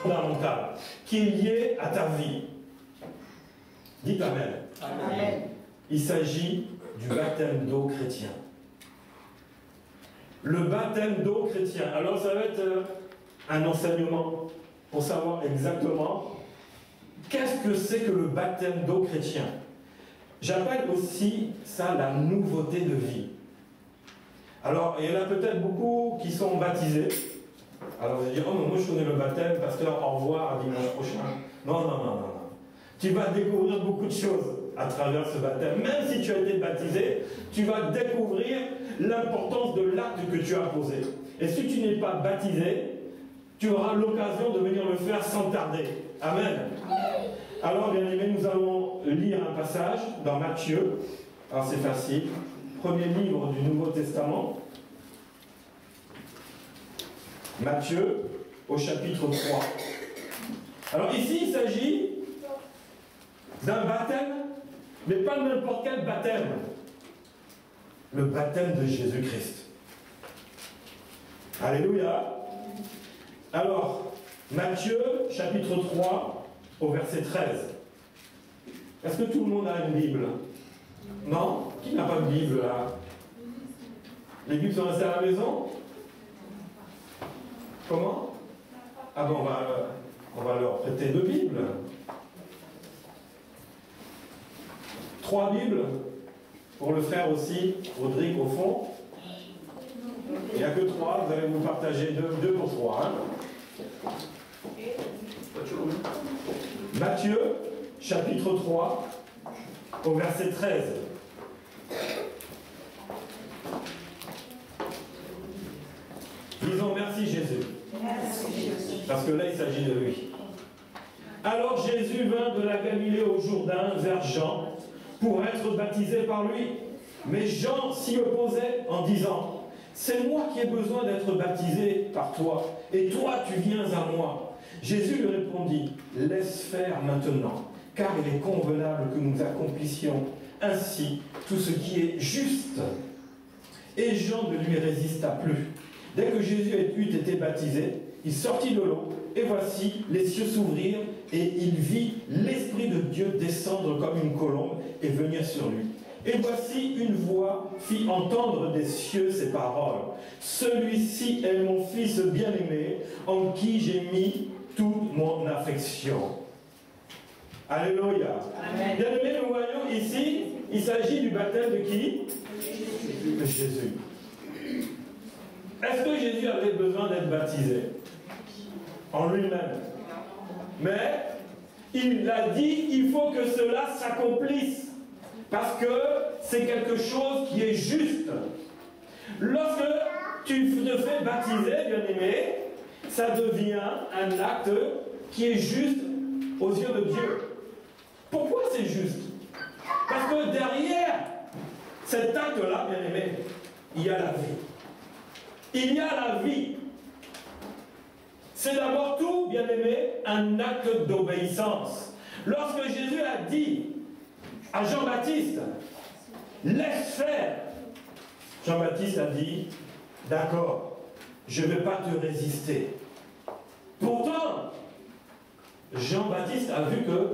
fondamental qui est lié à ta vie. Dites Amen. Amen. Il s'agit du baptême d'eau chrétien. Le baptême d'eau chrétien. Alors ça va être un enseignement pour savoir exactement qu'est-ce que c'est que le baptême d'eau chrétien. J'appelle aussi ça la nouveauté de vie. Alors, il y en a peut-être beaucoup qui sont baptisés. Alors, vous allez dire, oh, mais moi je connais le baptême, pasteur, au revoir, à dimanche prochain. Non, non, non, non, non. Tu vas découvrir beaucoup de choses à travers ce baptême. Même si tu as été baptisé, tu vas découvrir l'importance de l'acte que tu as posé. Et si tu n'es pas baptisé, tu auras l'occasion de venir le faire sans tarder. Amen. Alors, bien aimé, nous allons lire un passage dans Matthieu. Alors, c'est facile. Premier livre du Nouveau Testament. Matthieu, au chapitre 3. Alors, ici, il s'agit d'un baptême, mais pas n'importe quel baptême. Le baptême de Jésus-Christ. Alléluia. Alors, Matthieu, chapitre 3, au verset 13. Est-ce que tout le monde a une Bible? Non? Qui n'a pas de Bible là? Les Bibles sont restées à la maison? Comment? Ah bon, on va leur prêter 2 Bibles. 3 Bibles pour le frère aussi, Rodrigue au fond. Il n'y a que 3, vous allez vous partager 2 pour 3. Hein? Matthieu, chapitre 3, au verset 13. Disons merci Jésus. Parce que là, il s'agit de lui. Alors Jésus vint de la Galilée au Jourdain vers Jean pour être baptisé par lui. Mais Jean s'y opposait en disant, c'est moi qui ai besoin d'être baptisé par toi, et toi tu viens à moi. Jésus lui répondit, laisse faire maintenant, car il est convenable que nous accomplissions ainsi tout ce qui est juste. Et Jean ne lui résista plus. Dès que Jésus eut été baptisé, il sortit de l'eau, et voici, les cieux s'ouvrirent, et il vit l'Esprit de Dieu descendre comme une colombe et venir sur lui. Et voici une voix fit entendre des cieux ces paroles. Celui-ci est mon Fils bien-aimé, en qui j'ai mis toute mon affection. Alléluia. Bien-aimé, nous voyons ici, il s'agit du baptême de qui? De Jésus. Est-ce que Jésus avait besoin d'être baptisé? En lui-même. Mais il a dit, il faut que cela s'accomplisse. Parce que c'est quelque chose qui est juste. Lorsque tu te fais baptiser, bien-aimé, ça devient un acte qui est juste aux yeux de Dieu. Pourquoi c'est juste? Parce que derrière cet acte-là, bien-aimé, il y a la vie. Il y a la vie. C'est d'abord tout, bien-aimé, un acte d'obéissance. Lorsque Jésus a dit à Jean-Baptiste, laisse faire, Jean-Baptiste a dit, d'accord, je ne vais pas te résister. Pourtant, Jean-Baptiste a vu que,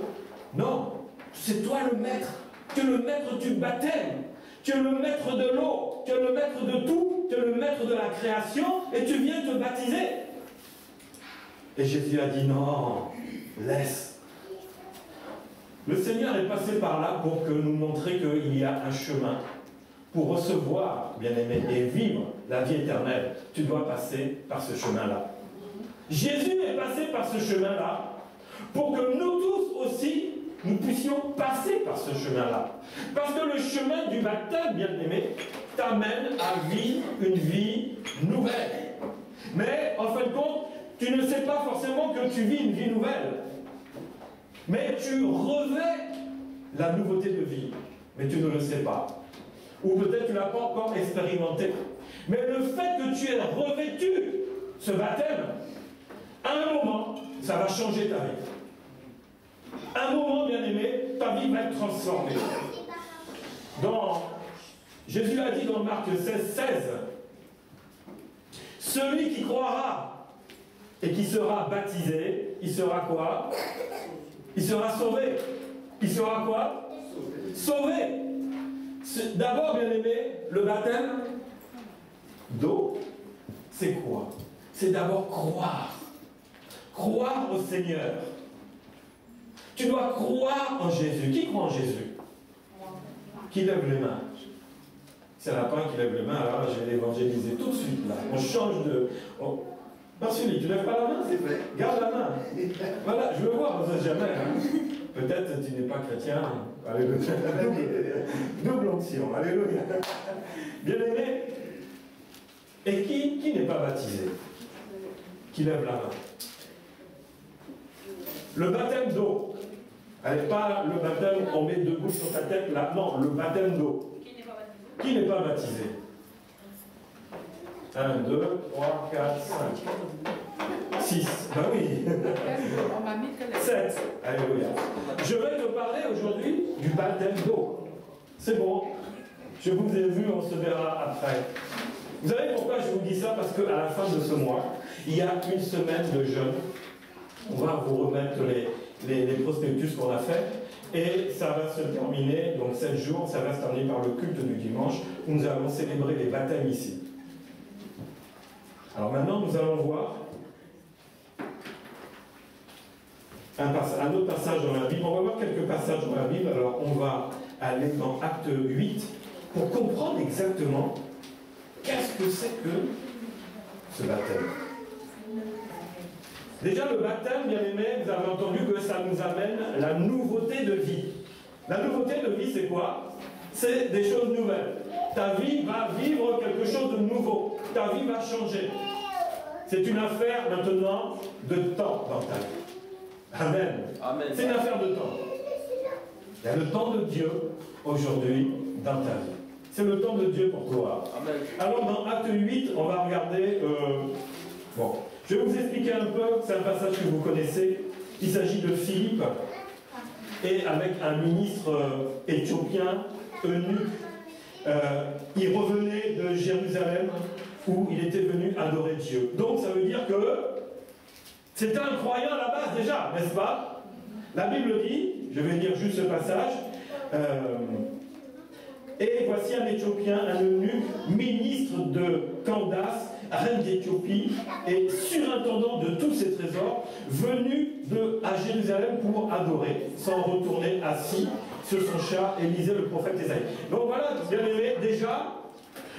non, c'est toi le maître. Tu es le maître du baptême. Tu es le maître de l'eau. Tu es le maître de tout. Tu es le maître de la création. Et tu viens te baptiser. Et Jésus a dit, non, laisse. Le Seigneur est passé par là pour que nous montrer qu'il y a un chemin. Pour recevoir, bien-aimé, et vivre la vie éternelle, tu dois passer par ce chemin-là. Jésus est passé par ce chemin-là pour que nous tous aussi, nous puissions passer par ce chemin-là. Parce que le chemin du baptême, bien-aimé, t'amène à vivre une vie nouvelle. Mais, en fin de compte, tu ne sais pas forcément que tu vis une vie nouvelle. Mais tu revêts la nouveauté de vie. Mais tu ne le sais pas. Ou peut-être tu ne l'as pas encore expérimenté. Mais le fait que tu aies revêtu ce baptême, à un moment, ça va changer ta vie. À un moment, bien aimé, ta vie va être transformée. Jésus a dit dans Marc 16, 16, celui qui croira et qui sera baptisé, il sera quoi? Il sera sauvé. Il sera quoi? Sauvé. D'abord, bien aimé, le baptême d'eau, c'est quoi? C'est d'abord croire. Croire au Seigneur. Tu dois croire en Jésus. Qui croit en Jésus? Qui lève les mains? C'est la part qui lève les mains, alors je vais l'évangéliser tout de suite là. On change de. Oh. Marceli, tu lèves pas la main? C'est vrai. Garde la main. Voilà, je veux voir, on ne sait jamais. Hein. Peut-être tu n'es pas chrétien. Alléluia. Double onction. Alléluia. Bien aimé. Et qui n'est pas baptisé? Qui lève la main? Le baptême d'eau. Allez, pas le baptême, on met deux bouches sur ta tête là. Non, le baptême d'eau. Qui n'est pas baptisé? 1, 2, 3, 4, 5, 6. Ben oui. 7. Alléluia. Je vais te parler aujourd'hui du baptême d'eau. C'est bon. Je vous ai vu, on se verra après. Vous savez pourquoi je vous dis ça? Parce qu'à la fin de ce mois, il y a une semaine de jeûne. On va vous remettre les prospectus qu'on a fait. Et ça va se terminer, donc 7 jours, ça va se terminer par le culte du dimanche, où nous allons célébrer les baptêmes ici. Alors maintenant, nous allons voir un autre passage dans la Bible. On va voir quelques passages dans la Bible. Alors on va aller dans Acte 8 pour comprendre exactement qu'est-ce que c'est que ce baptême. Déjà, le baptême, bien aimé, vous avez entendu que ça nous amène la nouveauté de vie. La nouveauté de vie, c'est quoi? C'est des choses nouvelles. Ta vie va vivre quelque chose de nouveau. Ta vie va changer. C'est une affaire maintenant de temps dans ta vie. Amen. Amen. C'est une affaire de temps. Il y a le temps de Dieu aujourd'hui dans ta vie. C'est le temps de Dieu pour toi. Amen. Alors dans Acte 8, on va regarder... bon. Je vais vous expliquer un peu, c'est un passage que vous connaissez. Il s'agit de Philippe et avec un ministre éthiopien, eunuque. Il revenait de Jérusalem où il était venu adorer Dieu. Donc ça veut dire que c'était un croyant à la base déjà, n'est-ce pas? La Bible dit, je vais lire juste ce passage, et voici un Éthiopien, un eunuque, ministre de Candace, reine d'Éthiopie, et surintendant de tous ses trésors, venu à Jérusalem pour adorer, sans retourner assis sur son char et lisait le prophète Ésaïe. Donc voilà, bien aimé, déjà,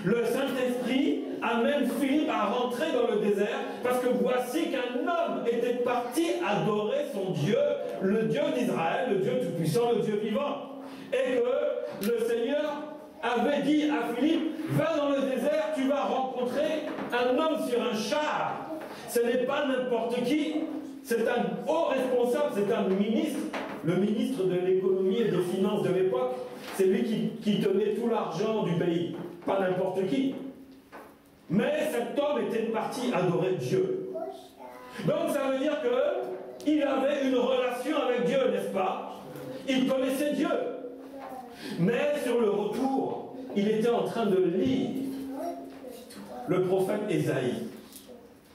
le Saint-Esprit amène Philippe à rentrer dans le désert, parce que voici qu'un homme était parti adorer son Dieu, le Dieu d'Israël, le Dieu tout-puissant, le Dieu vivant. Et que le Seigneur avait dit à Philippe, va dans le désert, tu vas rencontrer un homme sur un char. Ce n'est pas n'importe qui, c'est un haut responsable, c'est un ministre, le ministre de l'économie et des finances de l'époque. C'est lui qui tenait tout l'argent du pays, pas n'importe qui. Mais cet homme était parti adorer Dieu. Donc ça veut dire qu'il avait une relation avec Dieu, n'est-ce pas? Il connaissait Dieu. Mais sur le retour, il était en train de lire le prophète Ésaïe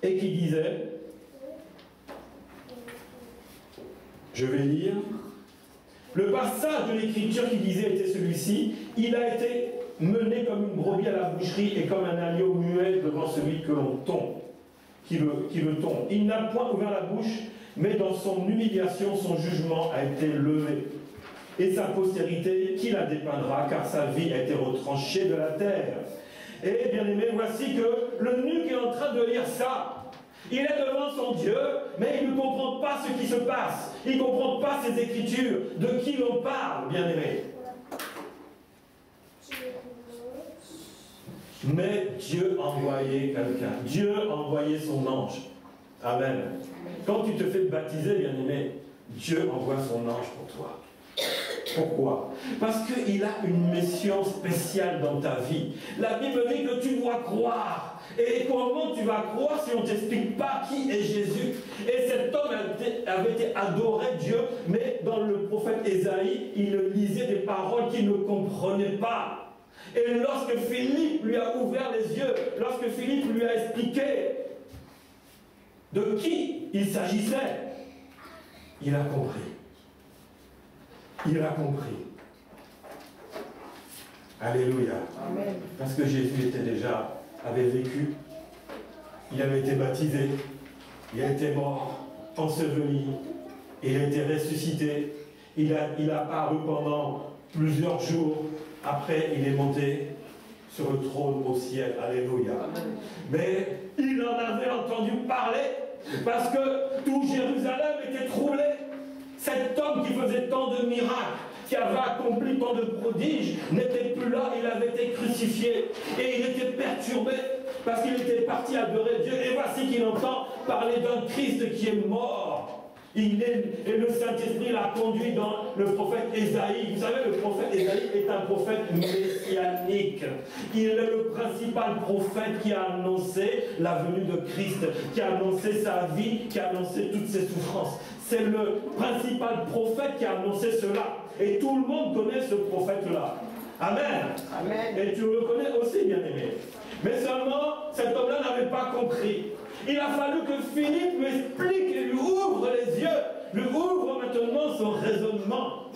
et qui disait, je vais lire, le passage de l'écriture qui disait était celui-ci, il a été mené comme une brebis à la boucherie et comme un agneau muet devant celui que l'on tombe, qui le tombe. Il n'a point ouvert la bouche, mais dans son humiliation, son jugement a été levé. Et sa postérité, qui la dépeindra, car sa vie a été retranchée de la terre. Et bien aimé, voici que l'eunuque est en train de lire ça. Il est devant son Dieu, mais il ne comprend pas ce qui se passe. Il ne comprend pas ces écritures. De qui l'on parle, bien aimé? Mais Dieu a envoyé quelqu'un. Dieu a envoyé son ange. Amen. Quand tu te fais baptiser, bien aimé, Dieu envoie son ange pour toi. Pourquoi? Parce qu'il a une mission spéciale dans ta vie. La Bible dit que tu dois croire. Et comment tu vas croire si on ne t'explique pas qui est Jésus? Et cet homme avait été adoré Dieu, mais dans le prophète Ésaïe, il lisait des paroles qu'il ne comprenait pas. Et lorsque Philippe lui a ouvert les yeux, lorsque Philippe lui a expliqué, de qui il s'agissait, il a compris. Il a compris. Alléluia. Amen. Parce que Jésus avait vécu, il avait été baptisé, il a été mort, enseveli, il a été ressuscité, il a apparu pendant plusieurs jours, après il est monté sur le trône au ciel. Alléluia. Amen. Mais il en avait entendu parler, parce que tout Jérusalem était troublé. Cet homme qui faisait tant de miracles, qui avait accompli tant de prodiges, n'était plus là, il avait été crucifié. Et il était perturbé, parce qu'il était parti adorer Dieu. Et voici qu'il entend parler d'un Christ qui est mort. Et le Saint-Esprit l'a conduit dans le prophète Ésaïe. Vous savez, le prophète Ésaïe est un prophète messianique. Il est le principal prophète qui a annoncé la venue de Christ, qui a annoncé sa vie, qui a annoncé toutes ses souffrances. C'est le principal prophète qui a annoncé cela. Et tout le monde connaît ce prophète-là. Amen. Amen. Et tu le connais aussi, bien-aimé. Mais seulement, cet homme-là n'avait pas compris. Il a fallu que Philippe lui explique et lui ouvre les yeux, lui ouvre maintenant son raisonnement.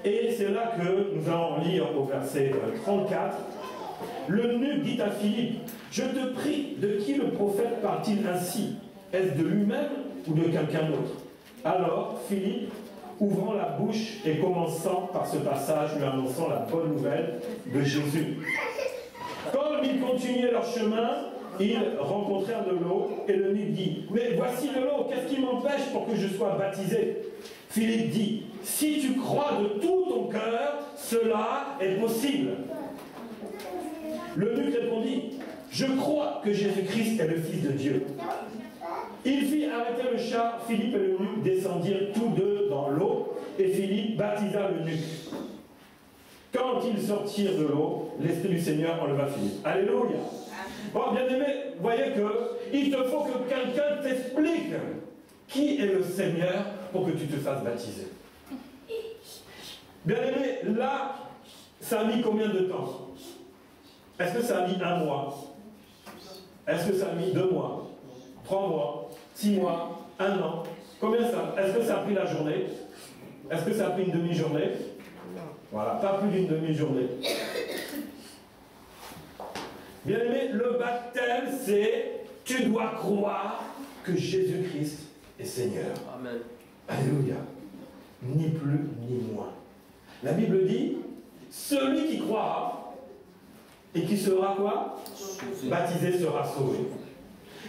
Et c'est là que nous allons lire au verset 34. L'eunuque dit à Philippe, « Je te prie, de qui le prophète parle-t-il ainsi? Est-ce de lui-même ou de quelqu'un d'autre ?» Alors Philippe, ouvrant la bouche et commençant par ce passage, lui annonçant la bonne nouvelle de Jésus. Comme ils continuaient leur chemin, ils rencontrèrent de l'eau, et l'eunuque dit, « Mais voici de l'eau, qu'est-ce qui m'empêche pour que je sois baptisé ?» Philippe dit, « Si tu crois de tout ton cœur, cela est possible. » L'eunuque répondit, « Je crois que Jésus-Christ est le Fils de Dieu. » Il fit arrêter le char, Philippe et l'eunuque descendirent tous deux dans l'eau, et Philippe baptisa l'eunuque. Quand ils sortirent de l'eau, l'Esprit du Seigneur enleva Philippe. Alléluia. Bon, bien aimé, voyez que il te faut que quelqu'un t'explique qui est le Seigneur pour que tu te fasses baptiser. Bien aimé, là, ça a mis combien de temps? Est-ce que ça a mis 1 mois? Est-ce que ça a mis 2 mois? 3 mois? 6 mois? 1 an? Combien ça? Est-ce que ça a pris la journée? Est-ce que ça a pris une demi-journée? Voilà, pas plus d'une demi-journée. Bien aimé, le baptême, c'est tu dois croire que Jésus-Christ est Seigneur. Amen. Alléluia. Ni plus ni moins. La Bible dit, celui qui croira et qui sera quoi? Baptisé sera sauvé.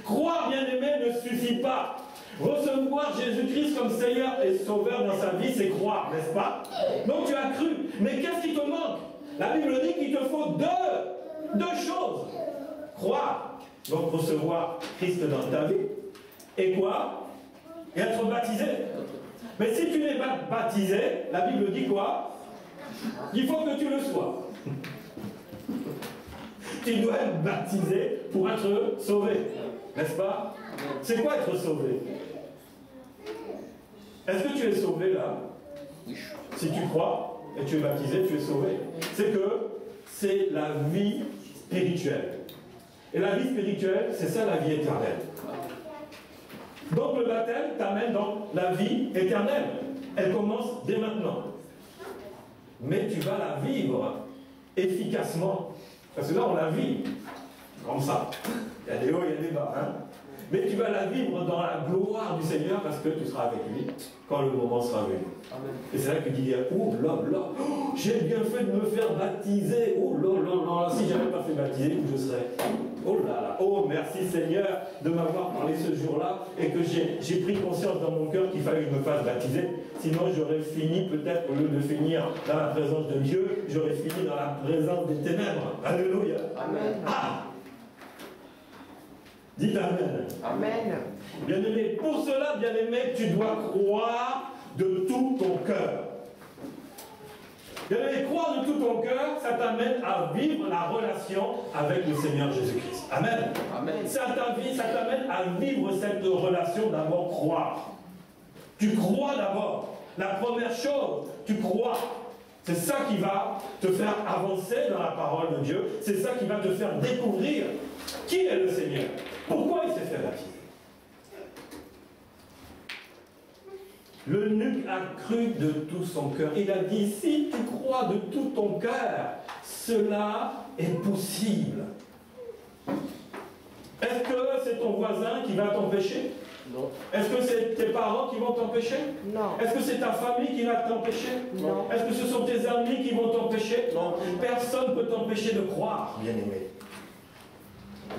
Croire, bien aimé, ne suffit pas. Recevoir Jésus-Christ comme Seigneur et Sauveur dans sa vie, c'est croire, n'est-ce pas? Donc tu as cru. Mais qu'est-ce qui te manque? La Bible dit qu'il te faut deux choses. Croire, donc recevoir Christ dans ta vie. Et quoi? Et être baptisé. Mais si tu n'es pas baptisé, la Bible dit quoi? Il faut que tu le sois. Tu dois être baptisé pour être sauvé. N'est-ce pas? C'est quoi être sauvé? Est-ce que tu es sauvé là? Si tu crois et tu es baptisé, tu es sauvé. C'est que c'est la vie spirituelle. Et la vie spirituelle, c'est ça la vie éternelle. Donc le baptême t'amène dans la vie éternelle. Elle commence dès maintenant. Mais tu vas la vivre efficacement. Parce que là, on la vit comme ça. Il y a des hauts, il y a des bas. Hein? Mais tu vas la vivre dans la gloire du Seigneur parce que tu seras avec lui quand le moment sera venu. Amen. Et c'est là que tu dis, oh là là, oh, j'ai bien fait de me faire baptiser. Oh là là là, si je n'avais pas fait baptiser, où je serais? Oh là là, oh merci Seigneur de m'avoir parlé ce jour-là et que j'ai pris conscience dans mon cœur qu'il fallait que je me fasse baptiser. Sinon j'aurais fini peut-être, au lieu de finir dans la présence de Dieu, j'aurais fini dans la présence des ténèbres. Alléluia. Amen. Ah! Dites Amen. Amen. Bien-aimé, pour cela, bien-aimé, tu dois croire de tout ton cœur. Bien-aimé, croire de tout ton cœur, ça t'amène à vivre la relation avec le Seigneur Jésus-Christ. Amen. Amen. Ça t'amène à vivre cette relation, d'abord croire. Tu crois d'abord. La première chose, tu crois. C'est ça qui va te faire avancer dans la parole de Dieu. C'est ça qui va te faire découvrir qui est le Seigneur. Pourquoi il s'est fait baptiser? L'eunuque a cru de tout son cœur. Il a dit, si tu crois de tout ton cœur, cela est possible. Est-ce que c'est ton voisin qui va t'empêcher? Non. Est-ce que c'est tes parents qui vont t'empêcher? Non. Est-ce que c'est ta famille qui va t'empêcher? Non. Est-ce que ce sont tes amis qui vont t'empêcher? Non. Personne ne peut t'empêcher de croire, bien-aimé.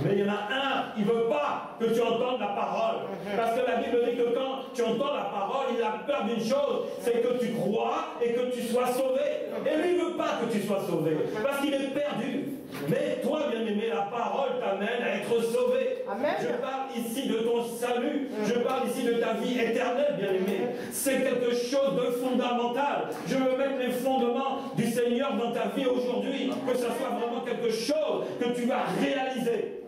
Mais il y en a un, il ne veut pas que tu entendes la parole. Parce que la Bible dit que quand tu entends la parole, il a peur d'une chose, c'est que tu crois et que tu sois sauvé. Et lui, il ne veut pas que tu sois sauvé, parce qu'il est perdu. Mais toi, bien-aimé, la parole t'amène à être sauvé. Amen. Je parle ici de ton salut, je parle ici de ta vie éternelle, bien-aimé. C'est quelque chose de fondamental. Je veux mettre les fondements du Seigneur dans ta vie aujourd'hui, que ce soit vraiment quelque chose que tu vas réaliser.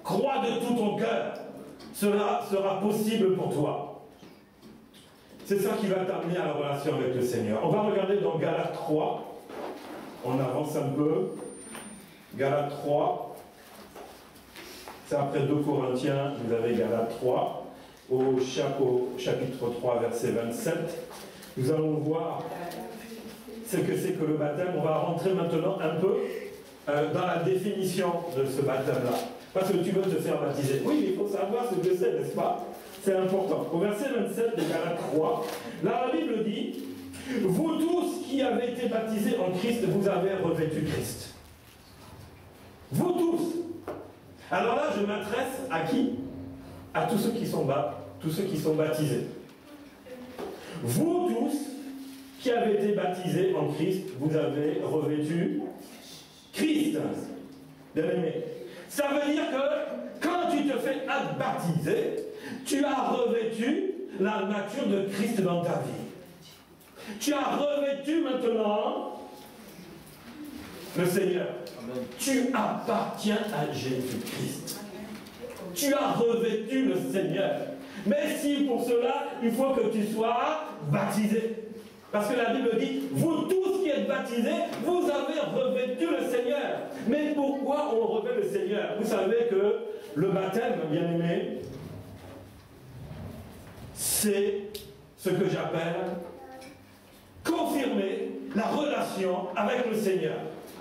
Crois de tout ton cœur, cela sera possible pour toi. C'est ça qui va t'amener à la relation avec le Seigneur. On va regarder dans Galates 3. On avance un peu. Galates 3. C'est après 2 Corinthiens, vous avez Galates 3. Au chapitre 3, verset 27. Nous allons voir ce que c'est que le baptême. On va rentrer maintenant un peu dans la définition de ce baptême-là. Parce que tu veux te faire baptiser. Oui, il faut savoir ce que c'est, n'est-ce pas? C'est important. Au verset 27 de Galates 3, là, la Bible dit, « Vous tous qui avez été baptisés en Christ, vous avez revêtu Christ. » Vous tous. Alors là, je m'adresse à qui? À tous ceux qui sont baptisés. Vous tous qui avez été baptisés en Christ, vous avez revêtu Christ. Bien aimé. Ça veut dire que quand tu te fais baptiser, tu as revêtu la nature de Christ dans ta vie. Tu as revêtu maintenant le Seigneur. Amen. Tu appartiens à Jésus-Christ. Tu as revêtu le Seigneur. Mais si pour cela, il faut que tu sois baptisé. Parce que la Bible dit, vous tous qui êtes baptisés, vous avez revêtu le Seigneur. Mais pourquoi on revêt le Seigneur? Vous savez que le baptême, bien aimé, c'est ce que j'appelle confirmer la relation avec le Seigneur.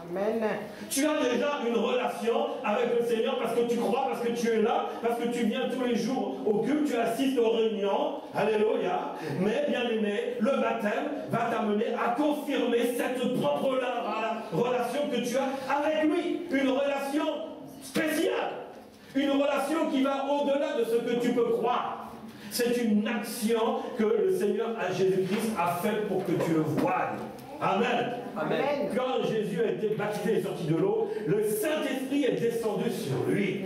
Amen. Tu as déjà une relation avec le Seigneur parce que tu crois, parce que tu es là, parce que tu viens tous les jours au culte, tu assistes aux réunions. Alléluia. Mais bien aimé, le baptême va t'amener à confirmer cette propre relation que tu as avec lui. Une relation spéciale. Une relation qui va au-delà de ce que tu peux croire. C'est une action que le Seigneur à Jésus-Christ a faite pour que tu le voies. Amen. Amen. Quand Jésus a été baptisé et sorti de l'eau, le Saint-Esprit est descendu sur lui.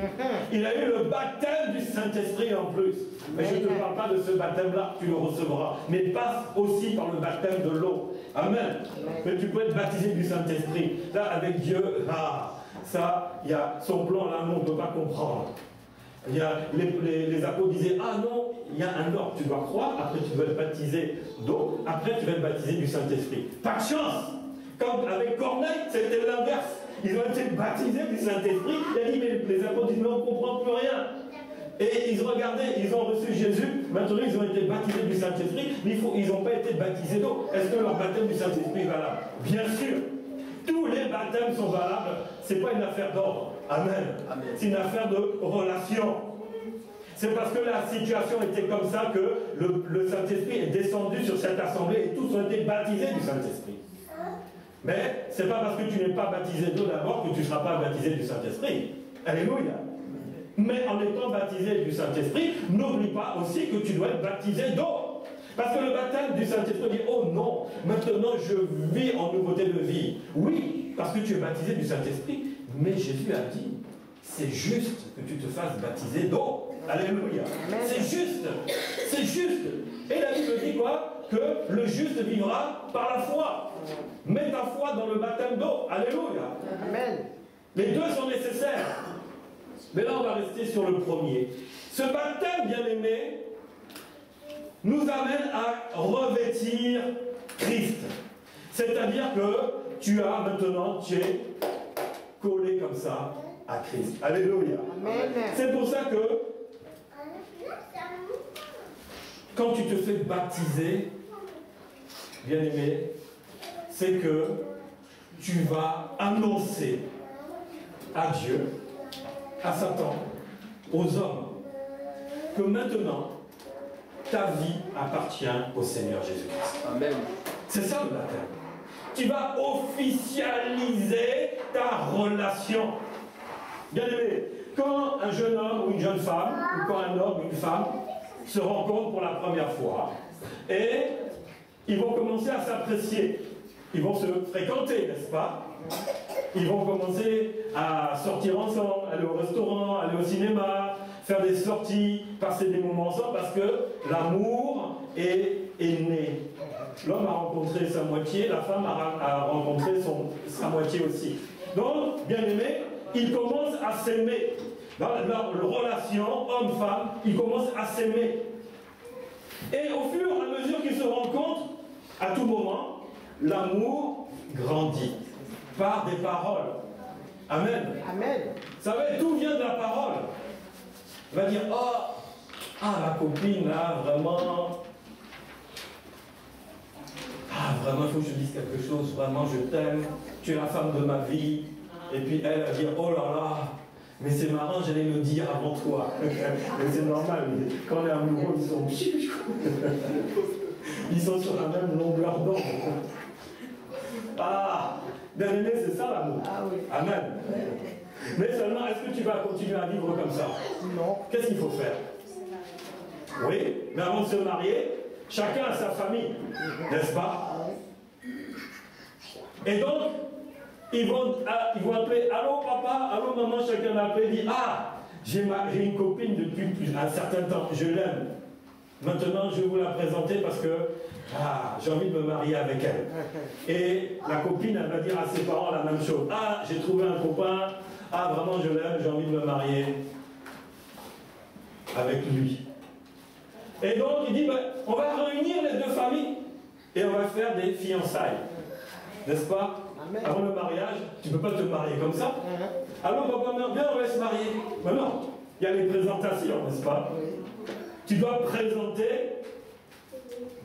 Il a eu le baptême du Saint-Esprit en plus. Mais je ne te parle pas de ce baptême-là, tu le recevras. Mais passe aussi par le baptême de l'eau. Amen. Mais tu peux être baptisé du Saint-Esprit. Là, avec Dieu, ça, il y a son plan là, on ne peut pas comprendre. Il y a les apôtres disaient, ah non, il y a un ordre, tu dois croire, après tu dois être baptisé d'eau, après tu vas être baptisé du Saint-Esprit. Pas de chance. Comme avec Corneille, c'était l'inverse. Ils ont été baptisés du Saint-Esprit. Il a dit, mais les apôtres disent, mais on ne comprend plus rien. Et ils regardaient, ils ont reçu Jésus, maintenant ils ont été baptisés du Saint-Esprit, mais ils n'ont pas été baptisés d'eau. Est-ce que leur baptême du Saint-Esprit est valable? Bien sûr. Tous les baptêmes sont valables. Ce n'est pas une affaire d'ordre. Amen. Amen. C'est une affaire de relation. C'est parce que la situation était comme ça que le Saint-Esprit est descendu sur cette assemblée et tous ont été baptisés du Saint-Esprit. Mais ce n'est pas parce que tu n'es pas baptisé d'eau d'abord que tu ne seras pas baptisé du Saint-Esprit. Alléluia. Mais en étant baptisé du Saint-Esprit, n'oublie pas aussi que tu dois être baptisé d'eau. Parce que le baptême du Saint-Esprit dit, oh non, maintenant je vis en nouveauté de vie. Oui, parce que tu es baptisé du Saint-Esprit. Mais Jésus a dit, c'est juste que tu te fasses baptiser d'eau. Alléluia. C'est juste. C'est juste. Et la Bible dit quoi? Que le juste vivra par la foi. Mets ta foi dans le baptême d'eau. Alléluia. Amen. Les deux sont nécessaires. Mais là, on va rester sur le premier. Ce baptême, bien aimé, nous amène à revêtir Christ. C'est-à-dire que tu as maintenant, tu es collé comme ça à Christ. Alléluia. Amen. C'est pour ça que quand tu te fais baptiser, bien aimé, c'est que tu vas annoncer à Dieu, à Satan, aux hommes, que maintenant, ta vie appartient au Seigneur Jésus-Christ. Amen. C'est ça le baptême. Tu vas officialiser ta relation. Bien aimé, quand un jeune homme ou une jeune femme, ou quand un homme ou une femme se rencontrent pour la première fois, et ils vont commencer à s'apprécier, ils vont se fréquenter, n'est-ce pas? Ils vont commencer à sortir ensemble, aller au restaurant, aller au cinéma, faire des sorties, passer des moments ensemble, parce que l'amour est né. L'homme a rencontré sa moitié, la femme a rencontré sa moitié aussi. Donc, bien aimé, ils commencent à s'aimer. Dans leur relation, homme-femme, ils commencent à s'aimer. Et au fur et à mesure qu'ils se rencontrent, à tout moment, l'amour grandit par des paroles. Amen. Amen. Vous savez, tout vient de la parole. On va dire, oh, la copine, là, vraiment, il faut que je dise quelque chose, vraiment, je t'aime, tu es la femme de ma vie. Et puis elle va dire, oh là là, mais c'est marrant, j'allais le dire avant toi. Mais c'est normal, quand on est amoureux, ils sont sur la même longueur d'onde. Bien aimé, c'est ça l'amour. Ah oui. Amen. Mais seulement, est-ce que tu vas continuer à vivre comme ça? Non. Qu'est-ce qu'il faut faire? Oui, mais avant de se marier, chacun a sa famille, n'est-ce pas? Et donc, ils vont appeler, allô papa, allô maman, chacun va appeler, dit, j'ai une copine depuis un certain temps, je l'aime. Maintenant, je vais vous la présenter parce que j'ai envie de me marier avec elle. Et la copine, elle va dire à ses parents la même chose. J'ai trouvé un copain, vraiment je l'aime, j'ai envie de me marier avec lui. Et donc, il dit, on va réunir les deux familles et on va faire des fiançailles. N'est-ce pas? Amen. Avant le mariage, tu ne peux pas te marier comme ça. Alors, papa, viens, on va se marier. Mais non, il y a les présentations, n'est-ce pas? Tu dois présenter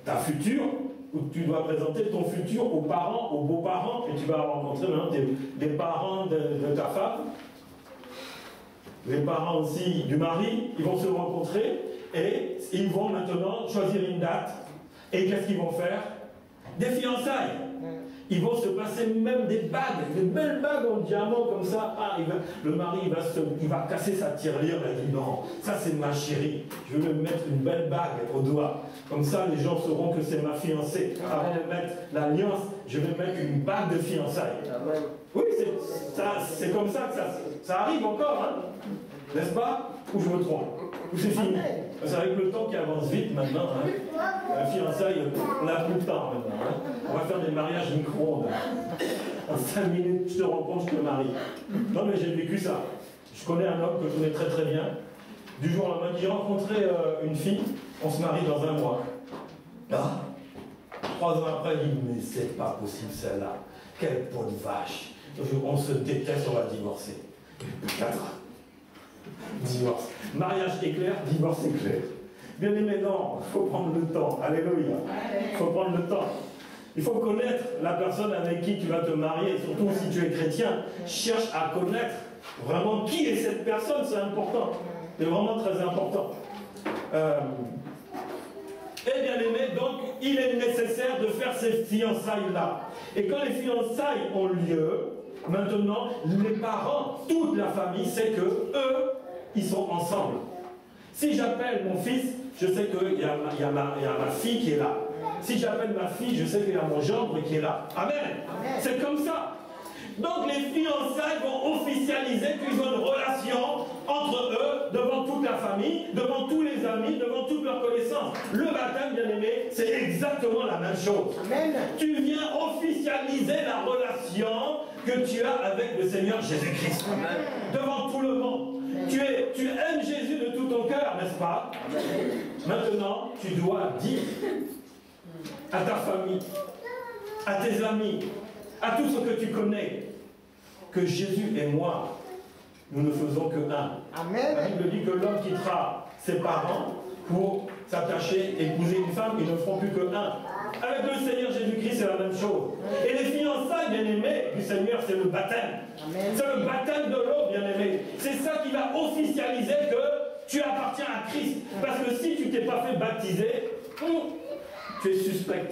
ta future, ou tu dois présenter ton futur aux parents, aux beaux-parents, et tu vas rencontrer maintenant des parents de ta femme, les parents aussi du mari, ils vont se rencontrer, et ils vont maintenant choisir une date. Et qu'est-ce qu'ils vont faire? Des fiançailles. Ils vont se passer même des bagues, des belles bagues en diamant comme ça. Le mari il va casser sa tirelire et il dit non, ça c'est ma chérie. Je vais me mettre une belle bague au doigt. Comme ça les gens sauront que c'est ma fiancée. Avant de mettre l'alliance, je vais mettre une bague de fiançailles. Oui, c'est comme ça que ça arrive encore, hein? N'est-ce pas? Ou je me trompe? Ou c'est fini? C'est avec le temps qui avance vite maintenant. Hein? La fiançaille, on n'a plus de temps maintenant. Hein? On va faire des mariages micro-ondes. En 5 minutes, je te rencontre, je te marie. Non mais j'ai vécu ça. Je connais un homme que je connais très très bien. Du jour au lendemain, j'ai rencontré une fille, on se marie dans 1 mois. 3 ans après, il dit, mais c'est pas possible celle-là. Quelle peau de vache. On se déteste, on va divorcer. 4 ans. Divorce. Mariage éclair, divorce éclair. Bien aimé, non, il faut prendre le temps. Alléluia. Il faut prendre le temps. Il faut connaître la personne avec qui tu vas te marier, surtout si tu es chrétien. Cherche à connaître vraiment qui est cette personne, c'est important. C'est vraiment très important. Et bien aimé, donc, il est nécessaire de faire ces fiançailles-là. Et quand les fiançailles ont lieu, maintenant, les parents, toute la famille, sait que eux, ils sont ensemble. Si j'appelle mon fils, je sais qu'il y a ma fille qui est là. Si j'appelle ma fille, je sais qu'il y a mon gendre qui est là. Amen. C'est comme ça. Donc les fiançailles vont officialiser qu'ils ont une relation entre eux, devant toute la famille, devant tous les amis, devant toutes leurs connaissances. Le baptême, bien aimé, c'est exactement la même chose. Amen. Tu viens officialiser la relation que tu as avec le Seigneur Jésus-Christ. Devant tout le monde. Tu aimes Jésus de tout ton cœur, n'est-ce pas? Maintenant, tu dois dire à ta famille, à tes amis, à tout ce que tu connais, que Jésus et moi, nous ne faisons que un. Amen. La Bible dit que l'homme quittera ses parents pour s'attacher, épouser une femme, ils ne feront plus que un. Avec le Seigneur Jésus-Christ, c'est la même chose. Et les fiançailles, bien-aimés, du Seigneur, c'est le baptême. C'est le baptême de l'eau, bien-aimé. C'est ça qui va officialiser que tu appartiens à Christ. Parce que si tu ne t'es pas fait baptiser, tu es suspect.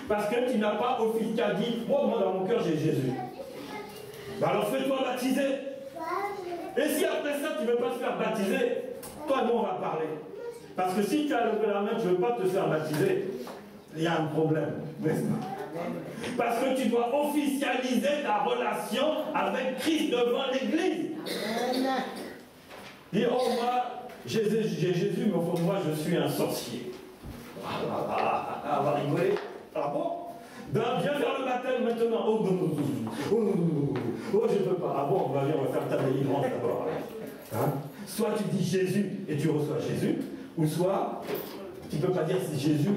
Parce que tu n'as pas officialisé, dit, moi dans mon cœur, j'ai Jésus. Ben alors fais-toi baptiser. Et si après ça, tu ne veux pas te faire baptiser, toi et moi, on va parler. Parce que si tu as levé la main, tu ne veux pas te faire baptiser, il y a un problème, n'est-ce pas? Parce que tu dois officialiser ta relation avec Christ devant l'Église. Dire, oh moi, j'ai Jésus, mais au fond de moi, je suis un sorcier. On va rigoler. Ah bon? Ben, viens faire le baptême maintenant. Oh, je ne peux pas. Ah bon, on va faire ta délivrance d'abord. Hein? Soit tu dis Jésus et tu reçois Jésus, ou soit tu ne peux pas dire Jésus,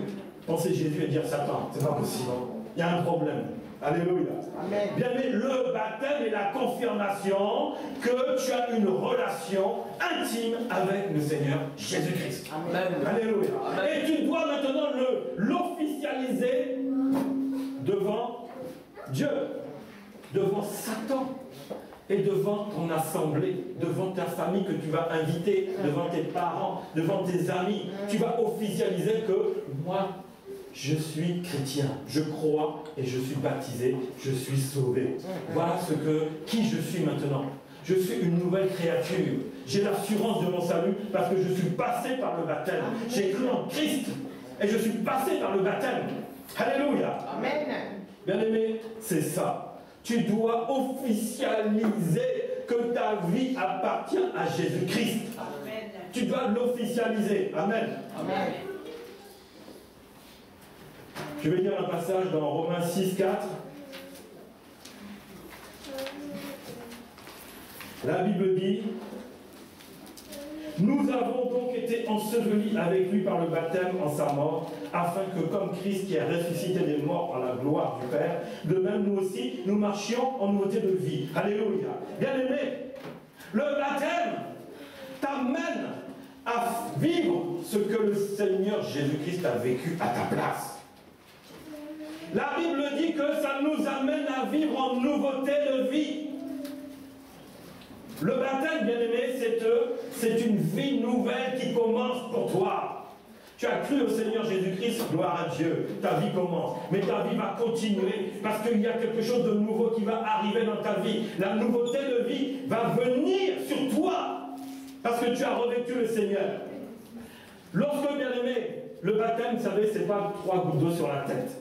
penser Jésus et dire Satan. C'est pas possible. Il y a un problème. Alléluia. Amen. Bien, mais le baptême est la confirmation que tu as une relation intime avec le Seigneur Jésus-Christ. Alléluia. Amen. Et tu dois maintenant l'officialiser devant Dieu, devant Satan et devant ton assemblée, devant ta famille que tu vas inviter, devant tes parents, devant tes amis. Tu vas officialiser que moi, je suis chrétien, je crois et je suis baptisé, je suis sauvé. Voilà qui je suis maintenant. Je suis une nouvelle créature. J'ai l'assurance de mon salut parce que je suis passé par le baptême. J'ai cru en Christ et je suis passé par le baptême. Alléluia. Amen. Bien-aimé, c'est ça. Tu dois officialiser que ta vie appartient à Jésus-Christ. Tu dois l'officialiser. Amen. Amen. Je vais lire un passage dans Romains 6, 4. La Bible dit, « Nous avons donc été ensevelis avec lui par le baptême en sa mort, afin que comme Christ qui est ressuscité des morts par la gloire du Père, de même nous aussi, nous marchions en nouveauté de vie. » Alléluia. Bien-aimé, le baptême t'amène à vivre ce que le Seigneur Jésus-Christ a vécu à ta place. La Bible dit que ça nous amène à vivre en nouveauté de vie. Le baptême, bien-aimé, c'est une vie nouvelle qui commence pour toi. Tu as cru au Seigneur Jésus-Christ, gloire à Dieu, ta vie commence. Mais ta vie va continuer parce qu'il y a quelque chose de nouveau qui va arriver dans ta vie. La nouveauté de vie va venir sur toi parce que tu as revêtu le Seigneur. Lorsque, bien-aimé, le baptême, vous savez, c'est pas 3 gouttes d'eau sur la tête.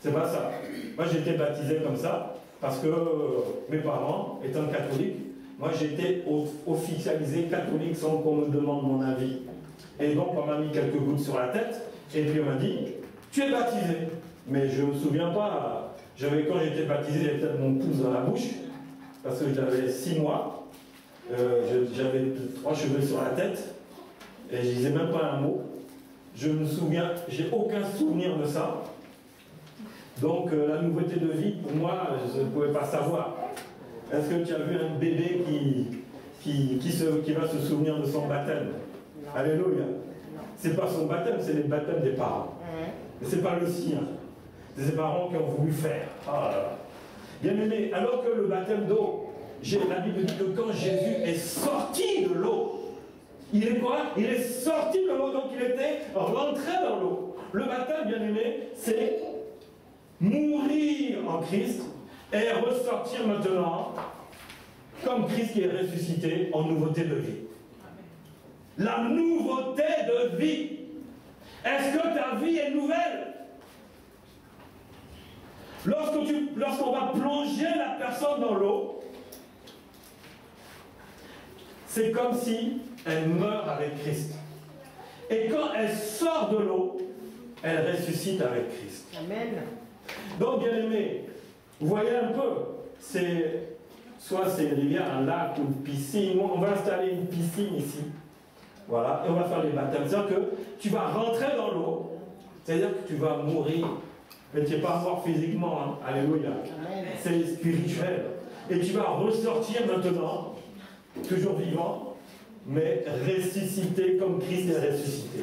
C'est pas ça. Moi, j'ai été baptisé comme ça, parce que mes parents, étant catholiques, moi, j'ai été officialisé catholique sans qu'on me demande mon avis. Et donc, on m'a mis quelques gouttes sur la tête, et puis on m'a dit, tu es baptisé. Mais je ne me souviens pas, quand j'étais baptisé, j'avais peut-être mon pouce dans la bouche, parce que j'avais 6 mois, j'avais 3 cheveux sur la tête, et je disais même pas un mot. Je me souviens, j'ai aucun souvenir de ça. Donc la nouveauté de vie, pour moi, je ne pouvais pas savoir. Est-ce que tu as vu un bébé qui va se souvenir de son baptême? Alléluia. Ce n'est pas son baptême, c'est le baptême des parents. Mais ce n'est pas le sien. C'est ses parents qui ont voulu faire. Bien aimé, alors que le baptême d'eau, la Bible dit que quand Jésus est sorti de l'eau, il est quoi? Il est sorti de l'eau, donc il était rentré dans l'eau. Le baptême, bien aimé, c'est mourir en Christ et ressortir maintenant comme Christ qui est ressuscité en nouveauté de vie. La nouveauté de vie. Est-ce que ta vie est nouvelle? Lorsqu'on va plonger la personne dans l'eau, c'est comme si elle meurt avec Christ. Et quand elle sort de l'eau, elle ressuscite avec Christ. Amen. Donc, bien aimé, vous voyez un peu, soit c'est une rivière, un lac ou une piscine. On va installer une piscine ici. Voilà, et on va faire les baptêmes. C'est-à-dire que tu vas rentrer dans l'eau, c'est-à-dire que tu vas mourir. Mais tu n'es pas mort physiquement, hein. Alléluia. C'est spirituel. Et tu vas ressortir maintenant, toujours vivant, mais ressuscité comme Christ est ressuscité.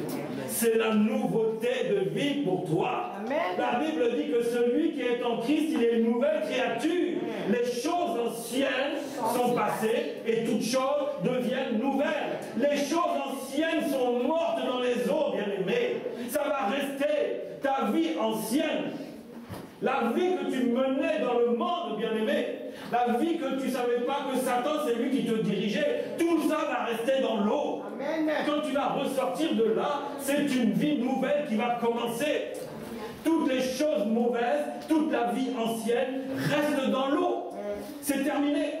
C'est la nouveauté de vie pour toi. Amen. La Bible dit que celui qui est en Christ, il est une nouvelle créature. Les choses anciennes sont passées et toutes choses deviennent nouvelles. Les choses anciennes sont mortes dans les eaux, bien-aimés. Ça va rester ta vie ancienne. La vie que tu menais dans le monde, bien-aimé, la vie que tu ne savais pas que Satan, c'est lui qui te dirigeait, tout ça va rester dans l'eau. Quand tu vas ressortir de là, c'est une vie nouvelle qui va commencer. Toutes les choses mauvaises, toute la vie ancienne reste dans l'eau. C'est terminé.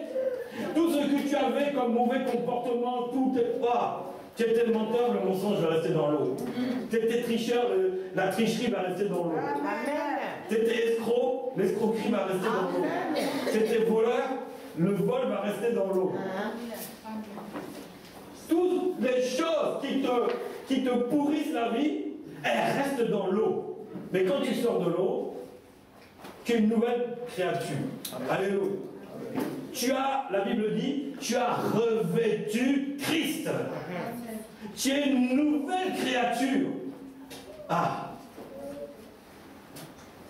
Tout ce que tu avais comme mauvais comportement, tout est... Tu étais le menteur, le mensonge va rester dans l'eau. Tu étais tricheur, la tricherie va rester dans l'eau. Tu étais escroc, l'escroquerie va rester dans l'eau. Tu étais voleur, le vol va rester dans l'eau. Toutes les choses qui te pourrissent la vie, elles restent dans l'eau. Mais quand tu sors de l'eau, tu es une nouvelle créature. Alléluia. Tu as, la Bible dit, tu as revêtu Christ. Tu es une nouvelle créature.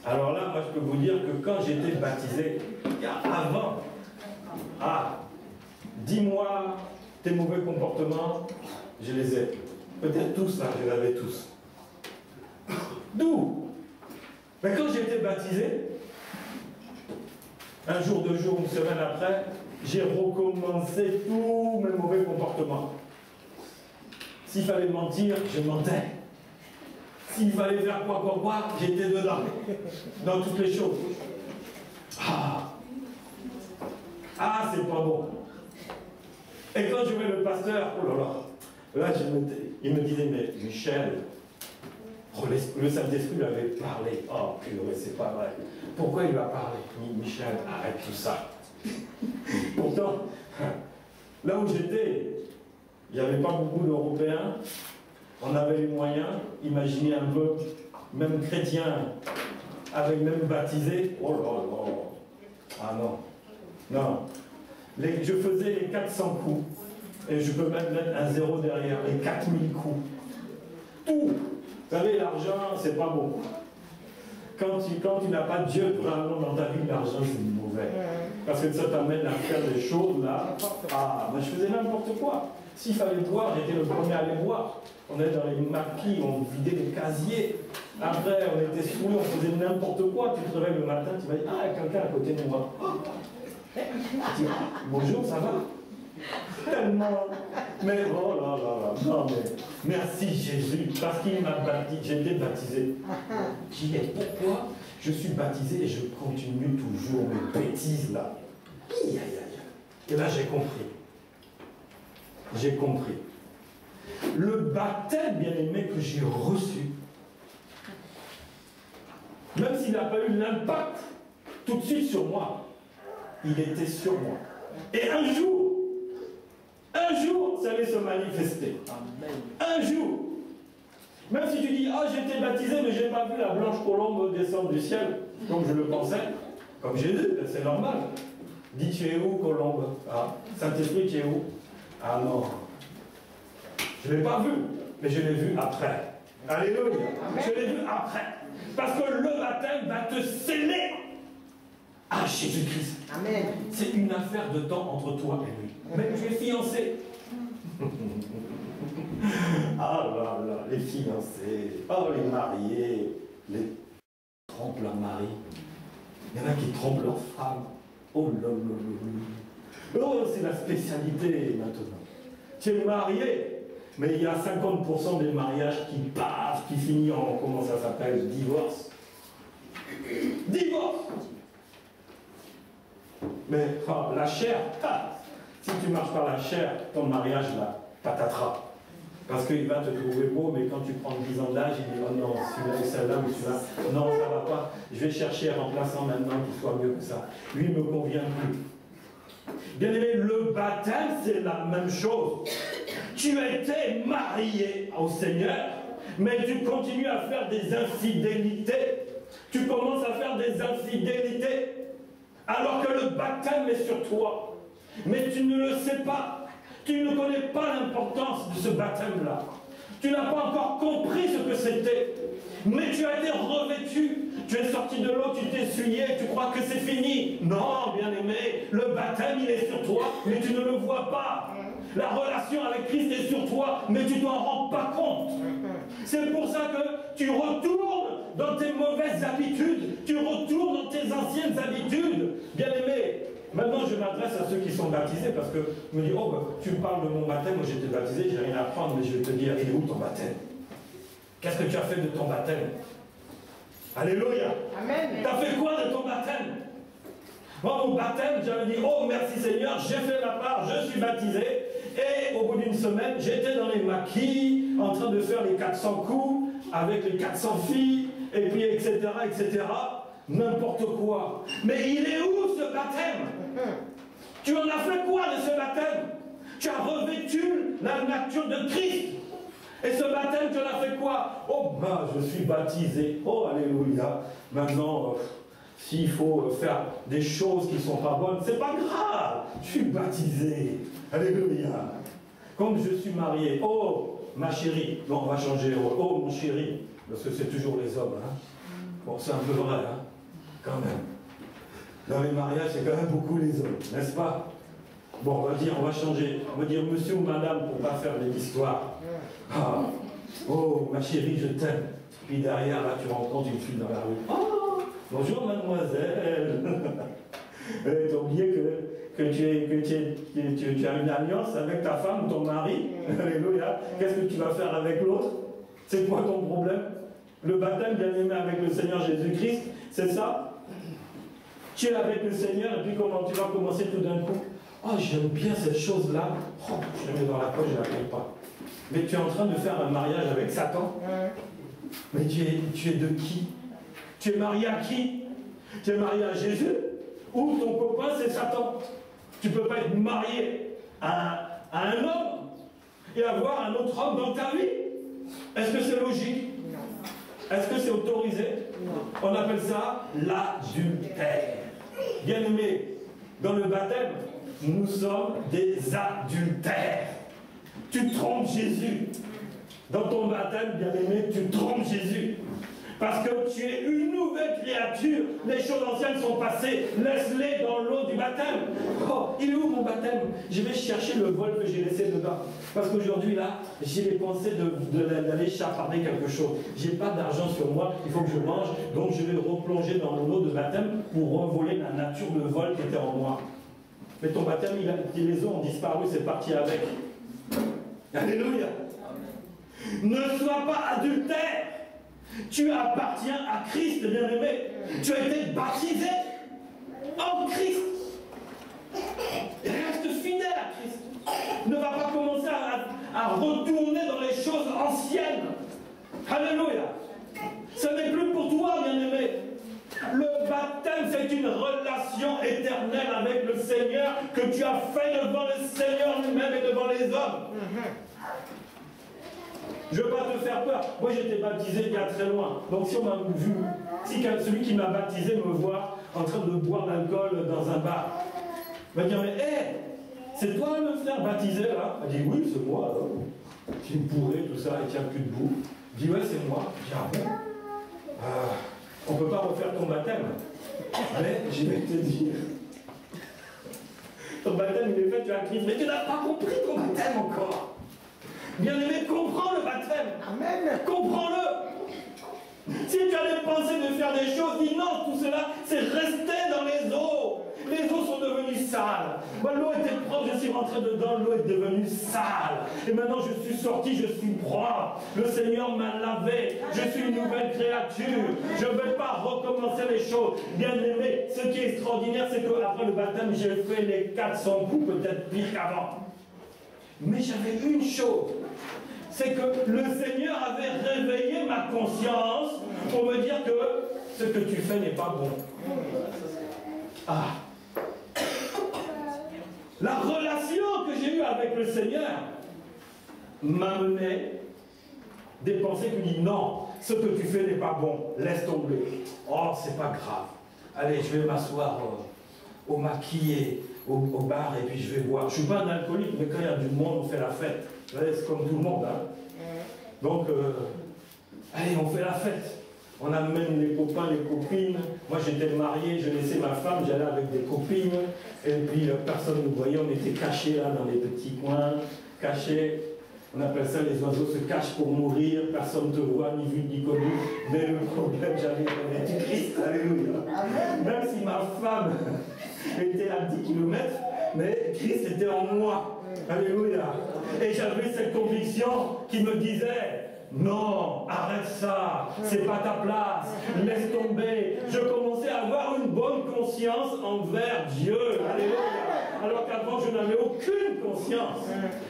Alors là, moi je peux vous dire que quand j'étais baptisé, avant, dis-moi tes mauvais comportements, je les ai. Peut-être tous, là, je les avais tous. D'où? Mais quand j'étais baptisé, un jour, 2 jours, une semaine après, j'ai recommencé tous mes mauvais comportements. S'il fallait mentir, je mentais. S'il fallait faire quoi, j'étais dedans. Dans toutes les choses. C'est pas bon. Et quand je voyais le pasteur, là, il me disait, mais Michel, le Saint-Esprit lui avait parlé. Purée, c'est pas vrai. Pourquoi il lui a parlé? Michel, arrête tout ça. Pourtant, là où j'étais, il n'y avait pas beaucoup d'Européens. On avait les moyens. Imaginez un peu, même chrétien, avec même baptisé. Oh là là. Non. Je faisais les 400 coups. Et je peux même mettre un 0 derrière. Les 4000 coups. Tout. Vous savez, l'argent, c'est pas bon. Quand tu n'as pas Dieu vraiment dans ta vie, l'argent, c'est mauvais. Parce que ça t'amène à faire des choses là. Moi, je faisais n'importe quoi. S'il fallait boire, j'étais le premier à aller boire. On est dans les maquis, on vidait les casiers. Après, on était saoulés, on faisait n'importe quoi. Tu te réveilles le matin, tu vas dire, il y a quelqu'un à côté de moi. Tu dis, bonjour, ça va? Tellement. Mais oh là là là. Non, mais merci Jésus, parce qu'il m'a baptisé, j'ai été baptisé. J'ai dit, pourquoi je suis baptisé et je continue toujours mes bêtises là? Et là, j'ai compris. J'ai compris. Le baptême, bien aimé, que j'ai reçu, même s'il n'a pas eu l'impact tout de suite sur moi, il était sur moi. Et un jour, ça allait se manifester. Un jour. Même si tu dis, j'ai été baptisé, mais je n'ai pas vu la blanche colombe descendre du ciel, comme je le pensais, comme j'ai dit, c'est normal. Dis, tu es où, colombe? Saint-Esprit, tu es où? Non. Je ne l'ai pas vu, mais je l'ai vu après. Alléluia. Je l'ai vu après. Parce que le baptême va te sceller à Jésus-Christ. Amen. C'est une affaire de temps entre toi et lui. Mais tu es fiancé. Les fiancés, les mariés, les trompent leur mari. Il y en a qui trompent leur femme. C'est la spécialité maintenant. Tu es marié, mais il y a 50% des mariages qui finissent en, comment ça s'appelle, divorce. Divorce. Mais la chair, si tu marches par la chair, ton mariage là, patatras. Parce qu'il va te trouver beau, mais quand tu prends 10 ans d'âge, il dit, oh non, celui-là, celle-là, ou celui-là, non, ça ne va pas. Je vais chercher un remplaçant maintenant qui soit mieux que ça. Lui ne me convient plus. Bien aimé, le baptême, c'est la même chose. Tu as été marié au Seigneur, mais tu continues à faire des infidélités. Tu commences à faire des infidélités, alors que le baptême est sur toi. Mais tu ne le sais pas. Tu ne connais pas l'importance de ce baptême-là. Tu n'as pas encore compris ce que c'était. Mais tu as été revêtu. Tu es sorti de l'eau, tu t'es essuyé, tu crois que c'est fini. Non, bien-aimé, le baptême, il est sur toi, mais tu ne le vois pas. La relation avec Christ est sur toi, mais tu ne t'en rends pas compte. C'est pour ça que tu retournes dans tes mauvaises habitudes, tu retournes dans tes anciennes habitudes. Bien-aimé, maintenant je m'adresse à ceux qui sont baptisés, parce que je me dis, oh, bah, tu me parles de mon baptême, moi j'étais baptisé, j'ai rien à apprendre, mais je vais te dire, il est où ton baptême? Qu'est-ce que tu as fait de ton baptême? Alléluia. Amen. Tu as fait quoi de ton baptême? Moi, mon baptême, j'avais dit, oh merci Seigneur, j'ai fait ma part, je suis baptisé. Et au bout d'une semaine, j'étais dans les maquis, en train de faire les 400 coups, avec les 400 filles, et puis etc., etc. N'importe quoi. Mais il est où ce baptême? Tu en as fait quoi de ce baptême? Tu as revêtu la nature de Christ. Et ce baptême, tu en as fait quoi? Oh, ben, je suis baptisé. Oh, alléluia. Maintenant, s'il faut faire des choses qui ne sont pas bonnes, c'est pas grave. Je suis baptisé. Alléluia. Comme je suis marié. Oh, ma chérie. Non, on va changer. Oh, mon chéri. Parce que c'est toujours les hommes. Hein. Bon, c'est un peu vrai, hein, quand même. Dans les mariages, c'est quand même beaucoup les hommes, n'est-ce pas? Bon, on va changer. On va dire monsieur ou madame pour ne pas faire de l'histoire. Ah, oh, ma chérie, je t'aime. Puis derrière, là, tu rencontres une fille dans la rue. Oh, bonjour, mademoiselle. Tu as oublié que tu as une alliance avec ta femme, ton mari. Alléluia. Qu'est-ce que tu vas faire avec l'autre? C'est quoi ton problème? Le baptême, bien aimé, avec le Seigneur Jésus-Christ, c'est ça? Tu es avec le Seigneur, et puis comment tu vas commencer tout d'un coup? Oh, j'aime bien cette chose-là. Oh, je la mets dans la poche, je ne la paye pas. Mais tu es en train de faire un mariage avec Satan. Mais tu es de qui? Tu es marié à qui? Tu es marié à Jésus? Ou ton copain c'est Satan? Tu ne peux pas être marié à un homme et avoir un autre homme dans ta vie. Est-ce que c'est logique? Est-ce que c'est autorisé? On appelle ça l'adultère. Bien aimé, dans le baptême, nous sommes des adultères. Tu trompes Jésus. Dans ton baptême, bien-aimé, tu trompes Jésus. Parce que tu es une nouvelle créature. Les choses anciennes sont passées. Laisse-les dans l'eau du baptême. Oh, il est où mon baptême? Je vais chercher le vol que j'ai laissé dedans. Parce qu'aujourd'hui, là, j'ai les pensées d'aller chaparder quelque chose. J'ai pas d'argent sur moi, il faut que je mange. Donc je vais replonger dans l'eau de baptême pour revoler la nature de vol qui était en moi. Mais ton baptême, les eaux ont disparu, c'est parti avec. Alléluia. Ne sois pas adultère. Tu appartiens à Christ, bien-aimé. Tu as été baptisé en Christ. Reste fidèle à Christ. Ne va pas commencer à retourner dans les choses anciennes. Alléluia. Ce n'est plus pour toi, bien-aimé. Le baptême, c'est une relation éternelle avec le Seigneur que tu as fait devant le Seigneur lui-même et devant les hommes. Je ne veux pas te faire peur. Moi, j'étais baptisé il y a très loin. Donc, si on m'a vu, si celui qui m'a baptisé me voit en train de boire l'alcool dans un bar, il va dire, mais hé, c'est toi le frère baptisé là? Il dit, oui, c'est moi. Qui me pourrait, tout ça, il tient plus debout. Il dit, ouais, c'est moi. Je dis, ah bon? On ne peut pas refaire ton baptême. Mais je vais te dire, ton baptême, il est fait, tu as Christ. Mais tu n'as pas compris ton baptême encore. Bien-aimé, comprends le baptême. Amen. Comprends-le. Si tu as des pensées de faire des choses, dis non, tout cela, c'est rester dans les eaux. Les eaux sont devenues sales. Moi, l'eau était propre, je suis rentré dedans, l'eau est devenue sale. Et maintenant, je suis sorti, je suis propre. Le Seigneur m'a lavé. Je suis une nouvelle créature. Je ne vais pas recommencer les choses. Bien-aimé, ce qui est extraordinaire, c'est qu'après le baptême, j'ai fait les 400 coups, peut-être pire qu'avant. Mais j'avais une chose, c'est que le Seigneur avait réveillé ma conscience pour me dire que ce que tu fais n'est pas bon. Ah. La relation que j'ai eue avec le Seigneur m'a mené des pensées qui me disent non, ce que tu fais n'est pas bon, laisse tomber. Oh, c'est pas grave. Allez, je vais m'asseoir au maquillé au bar et puis je vais boire. Je ne suis pas un alcoolique, mais quand il y a du monde, on fait la fête. C'est comme tout le monde. Hein. Donc, allez, on fait la fête. On amène les copains, les copines. Moi, j'étais marié, je laissais ma femme, j'allais avec des copines. Et puis, personne ne nous voyait, on était cachés là dans les petits coins, cachés. On appelle ça les oiseaux se cachent pour mourir, personne ne te voit, ni vu ni connu. Mais le problème, j'avais du Christ, alléluia. Même si ma femme était à 10 km, mais Christ était en moi. Alléluia. Et j'avais cette conviction qui me disait, non, arrête ça, c'est pas ta place, laisse tomber. Je commençais à avoir une bonne conscience envers Dieu. Alléluia. Alors qu'avant, je n'avais aucune conscience.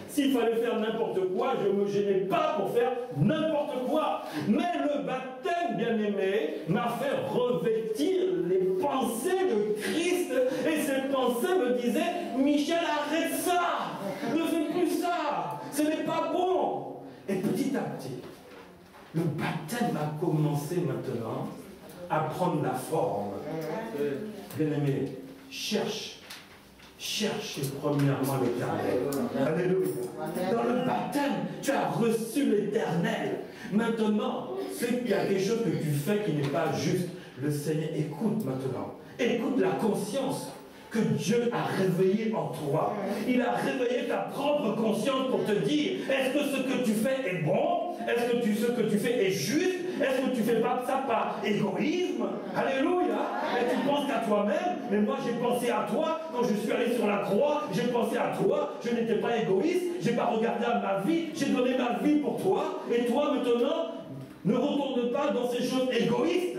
S'il fallait faire n'importe quoi, je ne me gênais pas pour faire n'importe quoi. Mais le baptême, bien-aimé, m'a fait revêtir les pensées de Christ. Et ces pensées me disaient, Michel, arrête ça, ne fais plus ça, ce n'est pas bon. Et petit à petit, le baptême a commencé maintenant à prendre la forme. Bien-aimé, cherche premièrement l'Éternel. Alléluia. Dans le baptême, tu as reçu l'Éternel. Maintenant, c'est qu'il y a quelque chose que tu fais qui n'est pas juste. Le Seigneur, écoute maintenant. Écoute la conscience que Dieu a réveillée en toi. Il a réveillé ta propre conscience pour te dire, est-ce que ce que tu fais est bon? Est-ce que ce que tu fais est juste? Est-ce que tu ne fais pas ça par égoïsme? Alléluia. Et tu penses qu'à toi-même, mais moi j'ai pensé à toi, quand je suis allé sur la croix, j'ai pensé à toi, je n'étais pas égoïste, je n'ai pas regardé à ma vie, j'ai donné ma vie pour toi, et toi maintenant, ne retourne pas dans ces choses égoïstes.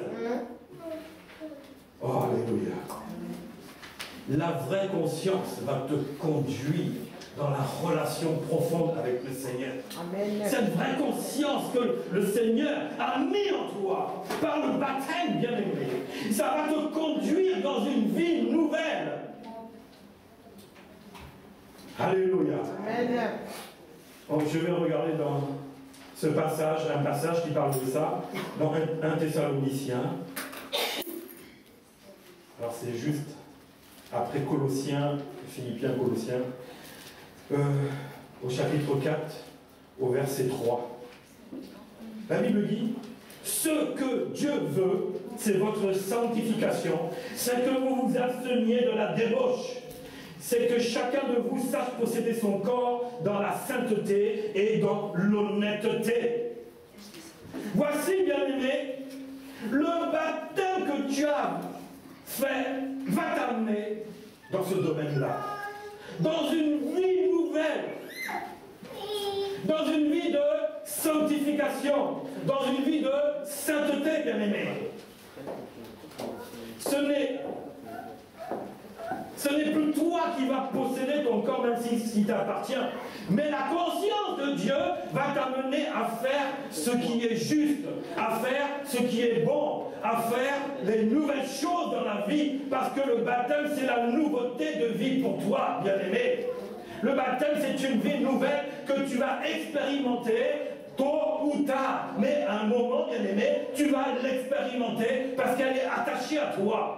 Oh, alléluia. La vraie conscience va te conduire dans la relation profonde avec le Seigneur. Amen. Cette vraie conscience que le Seigneur a mis en toi par le baptême, bien-aimé, ça va te conduire dans une vie nouvelle. Alléluia. Amen. Donc, je vais regarder dans ce passage, un passage qui parle de ça, dans 1 Thessaloniciens. Alors c'est juste après Colossiens, Philippiens, Colossiens, au chapitre 4, au verset 3. La Bible dit, ce que Dieu veut, c'est votre sanctification, c'est que vous vous absteniez de la débauche, c'est que chacun de vous sache posséder son corps dans la sainteté et dans l'honnêteté. Voici, bien-aimé, le baptême que tu as fait va t'amener dans ce domaine-là, dans une vie nouvelle, dans une vie de sanctification, dans une vie de sainteté, bien-aimé. Ce n'est plus toi qui vas posséder ton corps, même s'il t'appartient, mais la conscience de Dieu va t'amener à faire ce qui est juste, à faire ce qui est bon, à faire les nouvelles choses dans la vie, parce que le baptême, c'est la nouveauté de vie pour toi, bien-aimé. Le baptême, c'est une vie nouvelle que tu vas expérimenter tôt ou tard, mais à un moment, bien-aimé, tu vas l'expérimenter parce qu'elle est attachée à toi.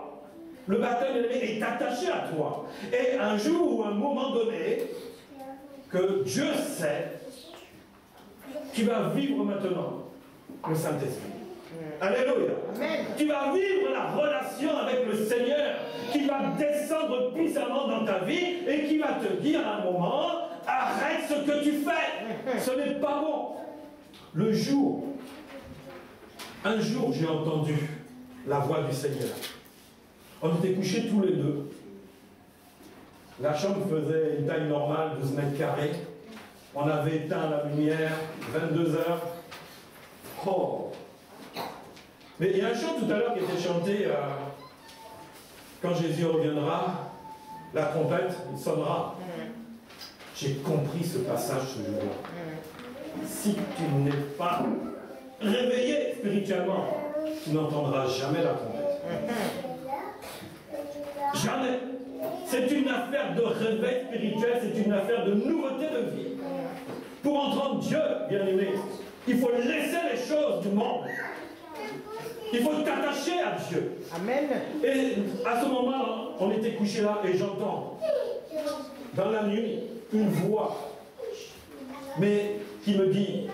Le baptême est attaché à toi. Et un jour ou un moment donné, que Dieu sait, tu vas vivre maintenant le Saint-Esprit. Alléluia. Amen. Tu vas vivre la relation avec le Seigneur qui va descendre puissamment dans ta vie et qui va te dire à un moment, arrête ce que tu fais. Ce n'est pas bon. Un jour j'ai entendu la voix du Seigneur. On était couchés tous les deux. La chambre faisait une taille normale, 12 mètres carrés. On avait éteint la lumière, 22 heures. Oh! Mais il y a un chant tout à l'heure qui était chanté quand Jésus reviendra, la trompette, il sonnera. J'ai compris ce passage ce jour-là. Si tu n'es pas réveillé spirituellement, tu n'entendras jamais la trompette. Jamais. C'est une affaire de réveil spirituel, c'est une affaire de nouveauté de vie. Pour entendre Dieu, bien-aimé, il faut laisser les choses du monde. Il faut t'attacher à Dieu. Amen. Et à ce moment, on était couchés là et j'entends dans la nuit, une voix, mais qui me dit,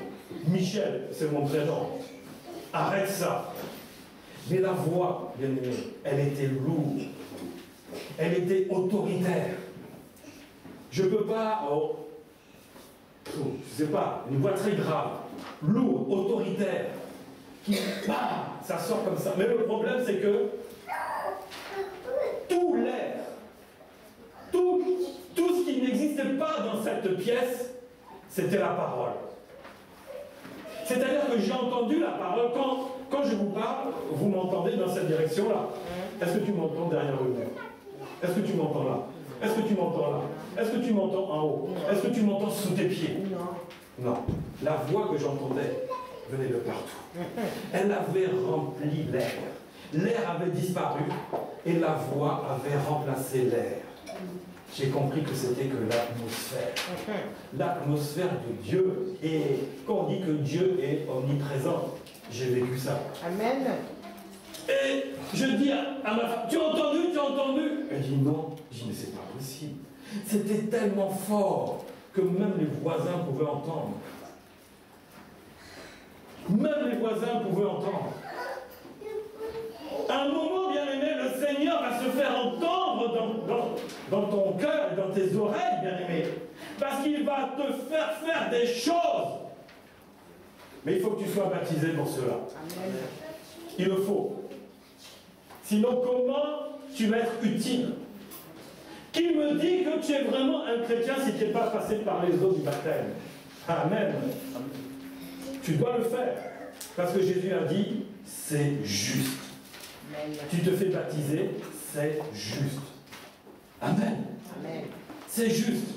Michel, c'est mon prénom, arrête ça. Mais la voix, bien aimé, elle était lourde, elle était autoritaire. Je ne peux pas, je ne sais pas, une voix très grave, lourde, autoritaire, qui, ça sort comme ça. Mais le problème, c'est que tout l'air, tout ce qui n'existait pas dans cette pièce, c'était la parole. C'est-à-dire que j'ai entendu la parole. Quand je vous parle, vous m'entendez dans cette direction-là. Est-ce que tu m'entends derrière le mur? Est-ce que tu m'entends là? Est-ce que tu m'entends là? Est-ce que tu m'entends en haut? Est-ce que tu m'entends sous tes pieds? Non. La voix que j'entendais venait de partout. Elle avait rempli l'air. L'air avait disparu et la voix avait remplacé l'air. J'ai compris que c'était que l'atmosphère. L'atmosphère de Dieu. Et quand on dit que Dieu est omniprésent, j'ai vécu ça. Amen. Et je dis à ma femme, tu as entendu, tu as entendu? Elle dit non. Je dis, mais c'est pas possible. C'était tellement fort que même les voisins pouvaient entendre. Même les voisins pouvaient entendre. À un moment, bien aimé, le Seigneur va se faire entendre dans ton cœur et dans tes oreilles, bien aimé. Parce qu'il va te faire des choses. Mais il faut que tu sois baptisé pour cela. Amen. Il le faut. Sinon, comment tu vas être utile? Qui me dit que tu es vraiment un chrétien si tu n'es pas passé par les eaux du baptême? Amen. Tu dois le faire. Parce que Jésus a dit, c'est juste. Tu te fais baptiser, c'est juste. Amen. Amen. C'est juste.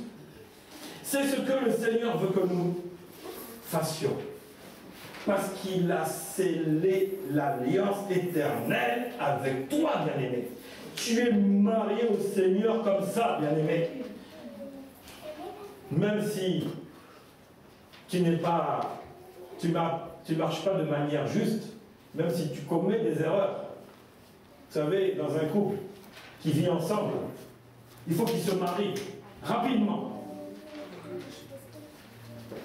C'est ce que le Seigneur veut que nous fassions. Parce qu'il a scellé l'alliance éternelle avec toi, bien-aimé. Tu es marié au Seigneur comme ça, bien-aimé. Même si tu n'es pas, tu marches pas de manière juste, même si tu commets des erreurs. Vous savez, dans un couple qui vit ensemble, il faut qu'ils se marient rapidement.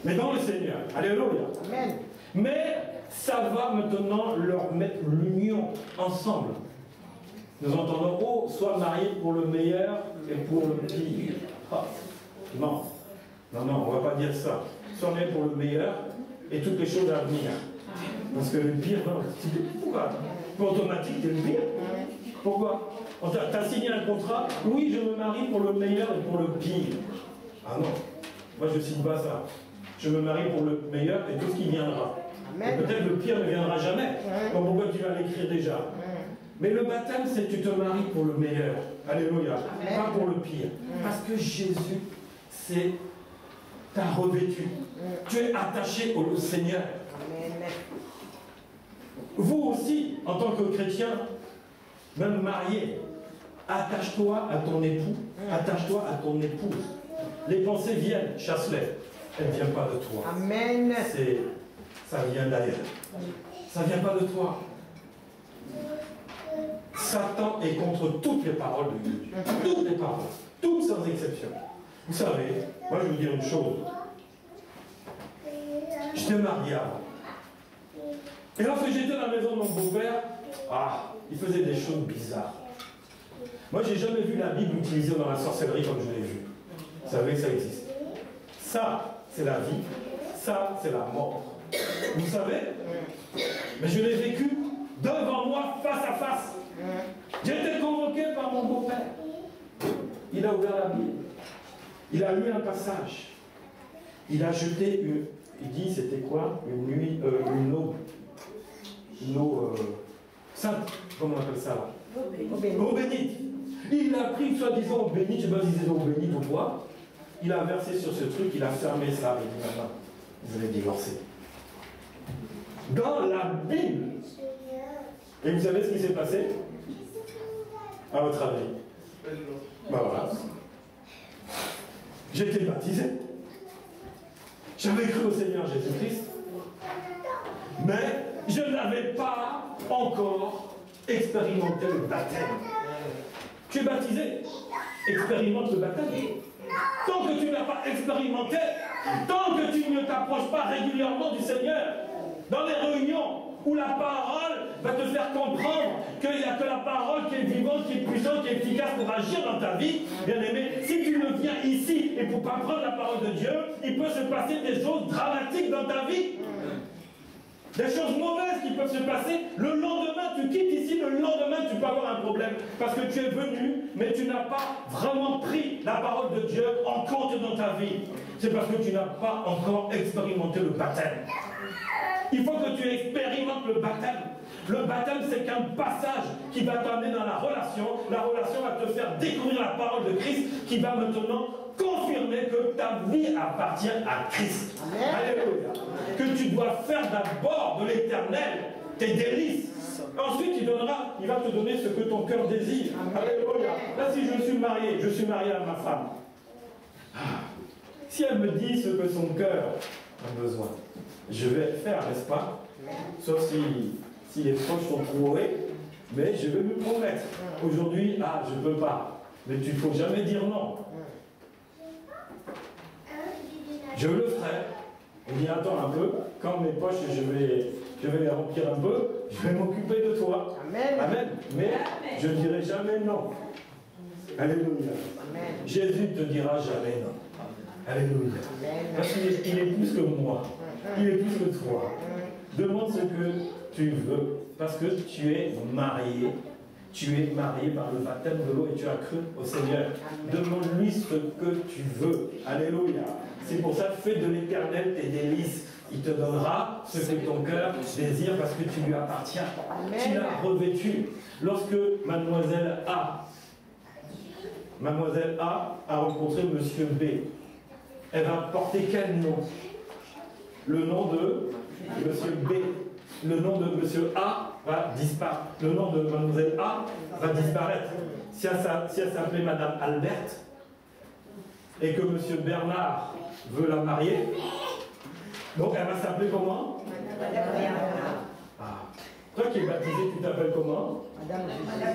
Mais dans le Seigneur. Alléluia. Amen. Mais ça va maintenant leur mettre l'union ensemble. Nous entendons, oh, sois marié pour le meilleur et pour le pire. Ah, non, on ne va pas dire ça. Sois marié pour le meilleur et toutes les choses à venir. Parce que le pire, non, pourquoi? Pour automatique, c'est le pire. Pourquoi? Tu as signé un contrat, oui, je me marie pour le meilleur et pour le pire. Ah non, moi je ne signe pas ça. Je me marie pour le meilleur et tout ce qui viendra. Peut-être le pire ne viendra jamais. Donc pourquoi tu vas l'écrire déjà? Mais le baptême, c'est tu te maries pour le meilleur. Alléluia. Pas pour le pire. Parce que Jésus, c'est t'a revêtu. Tu es attaché au Seigneur. Vous aussi, en tant que chrétien, même marié, attache-toi à ton époux, attache-toi à ton épouse. Les pensées viennent, chasse-les. Elles ne viennent pas de toi. Amen. Ça vient d'ailleurs. Ça ne vient pas de toi. Satan est contre toutes les paroles de Dieu. Toutes les paroles. Toutes sans exception. Vous savez, moi je vais vous dire une chose. J'étais marié avant. Et lorsque j'étais dans la maison de mon beau-père, il faisait des choses bizarres. Moi, j'ai jamais vu la Bible utilisée dans la sorcellerie comme je l'ai vu. Vous savez que ça existe. Ça, c'est la vie. Ça, c'est la mort. Vous savez? Mais je l'ai vécu devant moi, face à face. J'ai été convoqué par mon beau-père. Il a ouvert la Bible. Il a lu un passage. Il a jeté une... Il dit, c'était quoi? Une eau sainte, comment on appelle ça là? Eau bénite. Il a pris soi-disant eau bénite, je ne sais pas si c'est eau bénite ou quoi. Il a versé sur ce truc, il a fermé ça, il dit maintenant, vous allez divorcer. Dans la Bible. Et vous savez ce qui s'est passé? À votre avis? Ben voilà. J'étais baptisé. J'avais cru au Seigneur Jésus-Christ. Mais je n'avais pas encore expérimenté le baptême. Tu es baptisé, expérimente le baptême. tant que tu n'as pas expérimenté, tant que tu ne t'approches pas régulièrement du Seigneur, dans les réunions où la parole va te faire comprendre qu'il n'y a que la parole qui est vivante, qui est puissante, qui est efficace pour agir dans ta vie, bien aimé, si tu ne viens ici et pour pas prendre la parole de Dieu, il peut se passer des choses dramatiques dans ta vie. Des choses mauvaises qui peuvent se passer. Le lendemain, tu quittes ici, le lendemain, tu peux avoir un problème. Parce que tu es venu, mais tu n'as pas vraiment pris la parole de Dieu en compte dans ta vie. C'est parce que tu n'as pas encore expérimenté le baptême. Il faut que tu expérimentes le baptême. Le baptême, c'est qu'un passage qui va t'amener dans la relation. La relation va te faire découvrir la parole de Christ qui va maintenant confirmer que ta vie appartient à Christ. Alléluia. Que tu dois faire d'abord de l'éternel tes délices. Ensuite, il va te donner ce que ton cœur désire. Alléluia. Là, si je suis marié à ma femme. Si elle me dit ce que son cœur a besoin, je vais faire, n'est-ce pas? Sauf si les proches sont troués, mais je vais me promettre. Aujourd'hui, je ne peux pas. Mais tu ne faut jamais dire non. Je le ferai. On dit attends un peu, quand mes poches, je vais les remplir un peu, je vais m'occuper de toi. Amen. Amen. Mais je ne dirai jamais non. Alléluia. Amen. Jésus ne te dira jamais non. Alléluia. Parce qu'il est plus que moi. Il est plus que toi. Demande ce que tu veux. Parce que tu es marié. Tu es marié par le baptême de l'eau et tu as cru au Seigneur. Demande-lui ce que tu veux. Alléluia. C'est pour ça, fais de l'éternel tes délices. Il te donnera ce que ton cœur désire parce que tu lui appartiens. Tu l'as revêtu. Lorsque Mademoiselle A rencontré Monsieur B, elle va porter quel nom? Le nom de Monsieur B. Le nom de Monsieur A va disparaître. Le nom de Mademoiselle A va disparaître. Si elle s'appelait Madame Alberte et que Monsieur Bernard veut la marier, donc elle va s'appeler comment? Madame Bernard. Toi qui es baptisé, tu t'appelles comment? Madame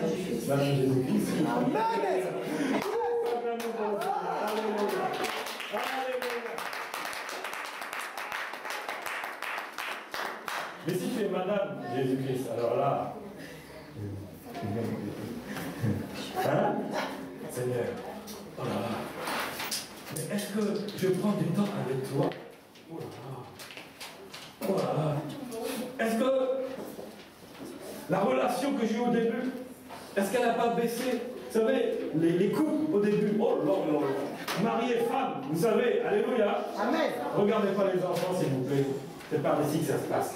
Jésus-Christ. Madame Jésus-Christ. Mais si tu es Madame Jésus-Christ, alors là, hein? Seigneur, oh là là, mais est-ce que je prends du temps avec toi? Oh là là, oh là là, est-ce que la relation que j'ai eue au début, est-ce qu'elle n'a pas baissé? Vous savez, les couples au début, oh là là, mari et femme, vous savez, alléluia. Amen. Regardez pas les enfants, s'il vous plaît. C'est par ici que ça se passe.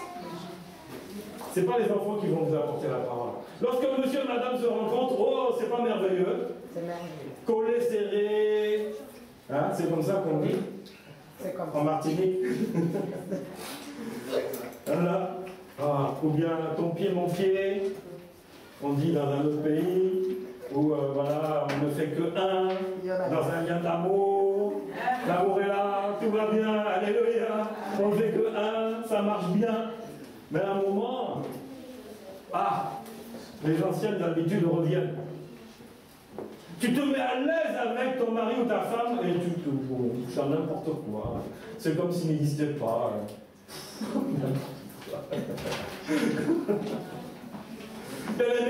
Ce n'est pas les enfants qui vont vous apporter la parole. Lorsque monsieur et madame se rencontrent, oh, c'est pas merveilleux. C'est merveilleux. Collé, serré. Hein, c'est comme ça qu'on dit. C'est comme ça. En Martinique. Voilà. Ou bien ton pied, mon pied. On dit dans un autre pays. Où voilà, on ne fait que un. Dans un lien d'amour. L'amour est là, tout va bien. Alléluia. On ne fait que un, ça marche bien. Mais à un moment, les anciennes habitudes reviennent. Tu te mets à l'aise avec ton mari ou ta femme et tu te fais n'importe quoi. C'est comme s'il n'existait pas.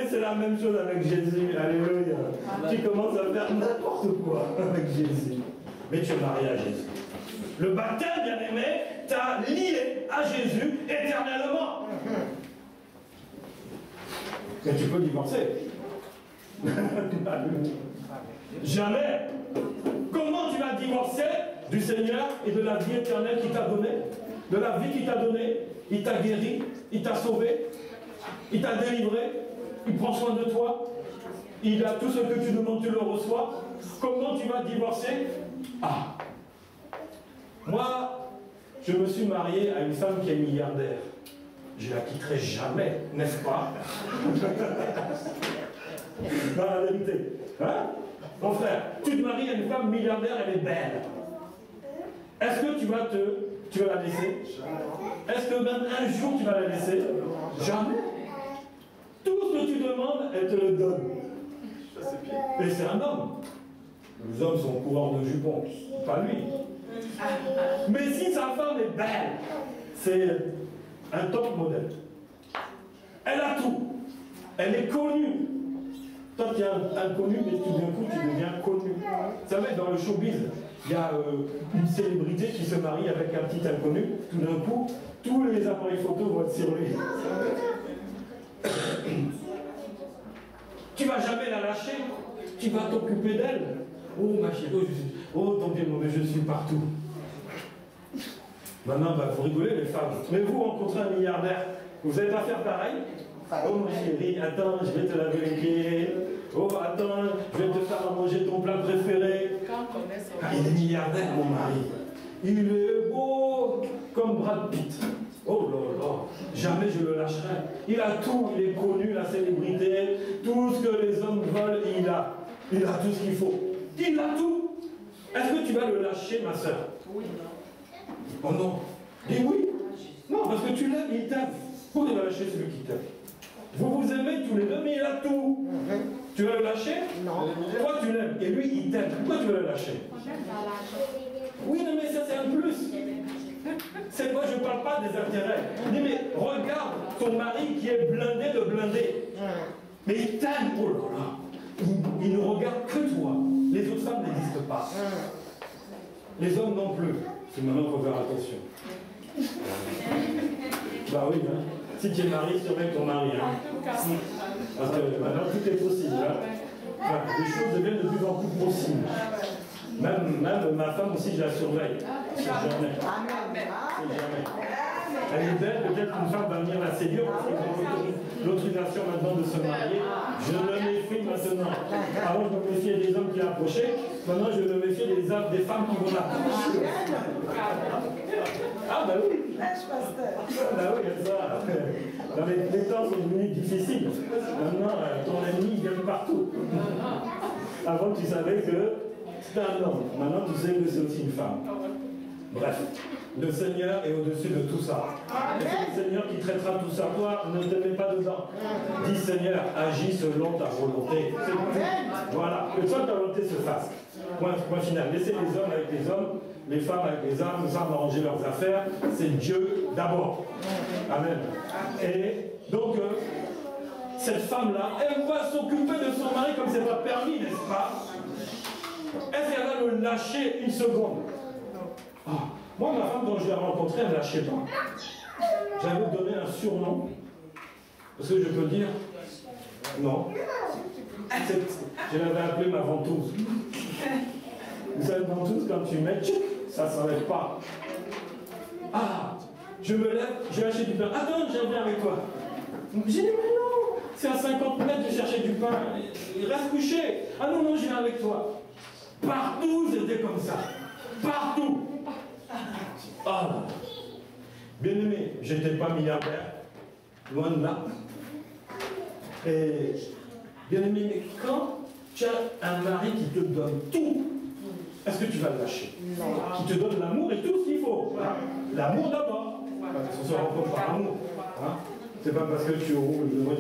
C'est la même chose avec Jésus. Alléluia. Tu commences à faire n'importe quoi avec Jésus. Mais tu es marié à Jésus. Le baptême, bien aimé, t'a lié à Jésus éternellement. Mais tu peux divorcer. Jamais. Comment tu vas divorcer du Seigneur et de la vie éternelle qu'il t'a donnée? De la vie qu'il t'a donnée, il t'a guéri, il t'a sauvé, il t'a délivré, il prend soin de toi, il a tout ce que tu demandes, tu le reçois. Comment tu vas divorcer? Moi, je me suis marié à une femme qui est milliardaire. Je la quitterai jamais, n'est-ce pas? Dans la vérité. Hein? Mon frère, tu te maries à une femme milliardaire, elle est belle. Est-ce que tu vas la laisser? Est-ce que même un jour tu vas la laisser? Jamais. Tout ce que tu demandes, elle te le donne. Et c'est un homme. Les hommes sont coureurs de jupons, pas lui. Mais si sa femme est belle, c'est un top modèle. Elle a tout. Elle est connue. Toi, tu es inconnu, mais tout d'un coup, tu deviens connu. Vous savez, dans le showbiz, il y a une célébrité qui se marie avec un petit inconnu. Tout d'un coup, tous les appareils photos vont être sur lui. Tu ne vas jamais la lâcher. Tu vas t'occuper d'elle. Oh, ma chérie, oh, ton bien, mais je suis partout. Maintenant, il faut rigoler, les femmes. Mais vous rencontrez un milliardaire, vous n'allez pas faire pareil? Oh, ma chérie, attends, je vais te laver les pieds. Oh, attends, je vais te faire manger ton plat préféré. Ah, il est milliardaire, mon mari. Il est beau comme Brad Pitt. Oh là là, jamais je le lâcherai. Il a tout, il est connu, la célébrité, tout ce que les hommes veulent, il a. Il a tout ce qu'il faut. Il a tout. Est-ce que tu vas le lâcher, ma soeur? Oui. Oh non. Dis oui. Non, parce que tu l'aimes, il t'aime. Pourquoi tu vas lâcher celui qui t'aime? Vous vous aimez tous les deux, mais il a tout. Tu vas le lâcher? Non. Toi, tu l'aimes, et lui, il t'aime. Pourquoi tu vas le lâcher? Oui, non, mais ça, c'est un plus. C'est moi, je ne parle pas des intérêts. Dis, mais regarde ton mari qui est blindé de blindé. Mais il t'aime, oh là là. Il ne regarde que toi. Les autres femmes n'existent pas. Les hommes non plus. C'est maintenant qu'il faut faire attention. Bah oui, hein. Si tu es marié, surveille ton mari. Hein. Parce que maintenant, tout est possible. Hein. Enfin, les choses deviennent de plus en plus possibles. Même ma femme aussi, je la surveille. C'est jamais. Elle est belle, peut-être qu'une femme va venir la séduire parce qu'ils ont l'autorisation maintenant de se marier. Je me méfie maintenant. Avant, je me méfiais des hommes qui l'approchaient. Maintenant, je me méfie des femmes qui vont l'approcher. Ah, bah oui. Bah oui, ça. Les temps sont devenus difficiles. Maintenant, ton ennemi, il vient partout. Avant, tu savais que c'était un homme. Maintenant, tu sais que c'est aussi une femme. Bref, le Seigneur est au-dessus de tout ça. Et c'est le Seigneur qui traitera tout ça. Toi, ne te mets pas dedans. Dis Seigneur, agis selon ta volonté. Voilà, que toi ta volonté se fasse. Point final. Laissez les hommes avec les hommes, les femmes avec les femmes, arranger leurs affaires. C'est Dieu d'abord. Amen. Et donc, cette femme-là, elle va s'occuper de son mari comme c'est pas permis, n'est-ce pas? Est-ce qu'elle va le lâcher une seconde? Ah, moi, ma femme, quand je l'ai rencontrée, elle ne lâchait pas. J'avais donné un surnom. Parce que je peux dire, non. Je l'avais appelée ma ventouse. Vous savez, ventouse, quand tu mets, ça ne s'enlève pas. Ah, je me lève, je vais acheter du pain. Attends, je viens avec toi. J'ai dit, mais non, c'est à 50 mètres de chercher du pain. Il reste couché. Ah non, non, je viens avec toi. Partout, c'était comme ça. Partout. Ah, bien aimé, je n'étais pas milliardaire, loin de là. Et bien aimé, mais quand tu as un mari qui te donne tout, est-ce que tu vas le lâcher? Non. Qui te donne l'amour et tout ce qu'il faut. Hein? L'amour d'abord. Parce qu'on se rencontre par amour. Hein? C'est pas parce que tu roules dans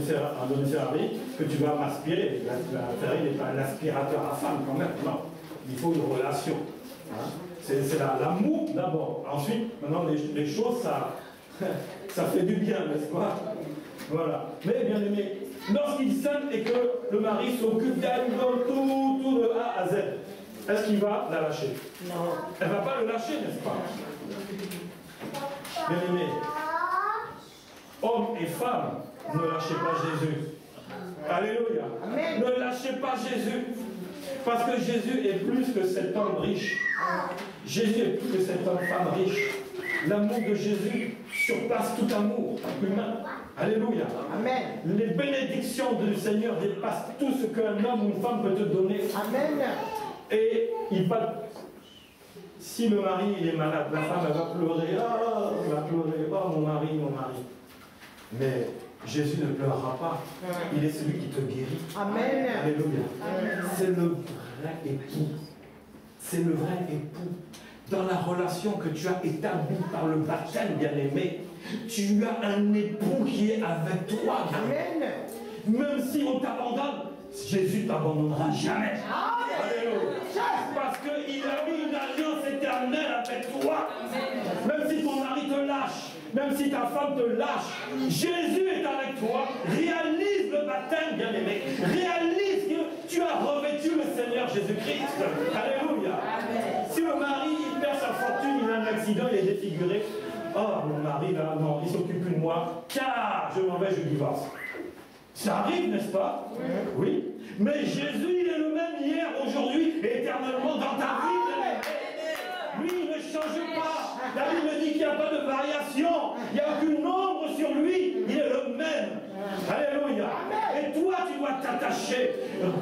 une Ferrari que tu vas m'aspirer. La Ferrari n'est pas un aspirateur à femme quand même. Non. Il faut une relation. Hein? C'est l'amour d'abord. Ensuite, maintenant, les choses, ça fait du bien, n'est-ce pas? Voilà. Mais bien aimé, lorsqu'il s'aime et que le mari s'occupe d'elle dans tout de A à Z, est-ce qu'il va la lâcher? Non. Elle ne va pas le lâcher, n'est-ce pas? Bien aimé, hommes et femmes, ne lâchez pas Jésus. Alléluia. Amen. Ne lâchez pas Jésus. Parce que Jésus est plus que cet homme riche. Jésus est plus que cette femme riche. L'amour de Jésus surpasse tout amour humain. Alléluia. Amen. Les bénédictions du Seigneur dépassent tout ce qu'un homme ou une femme peut te donner. Amen. Et il va... Si le mari il est malade, la femme elle va pleurer. Ah, elle va pleurer. Oh, mon mari, mon mari. Mais Jésus ne pleurera pas. Il est celui qui te guérit. Amen. Alléluia. C'est le vrai époux. C'est le vrai époux. Dans la relation que tu as établie par le baptême, bien-aimé, tu as un époux qui est avec toi. Amen. Même si on t'abandonne, Jésus ne t'abandonnera jamais. Alléluia. Parce qu'il a mis une alliance éternelle avec toi. Même si ton mari te lâche, même si ta femme te lâche, Jésus est avec toi. Réalise le baptême, bien-aimé. Réalise que tu as revêtu le Seigneur Jésus-Christ. Alléluia. Si le mari il perd sa fortune, il a un accident, il est défiguré. Oh, mon mari, là, non, il s'occupe plus de moi. Car je m'en vais, je divorce. Ça arrive, n'est-ce pas? Oui. Mais Jésus, il est le même hier, aujourd'hui et éternellement dans ta vie. Lui, il ne change pas. La Bible dit qu'il n'y a pas de variation. Il n'y a aucune ombre sur lui. Il est le même. Alléluia. Et toi, tu dois t'attacher.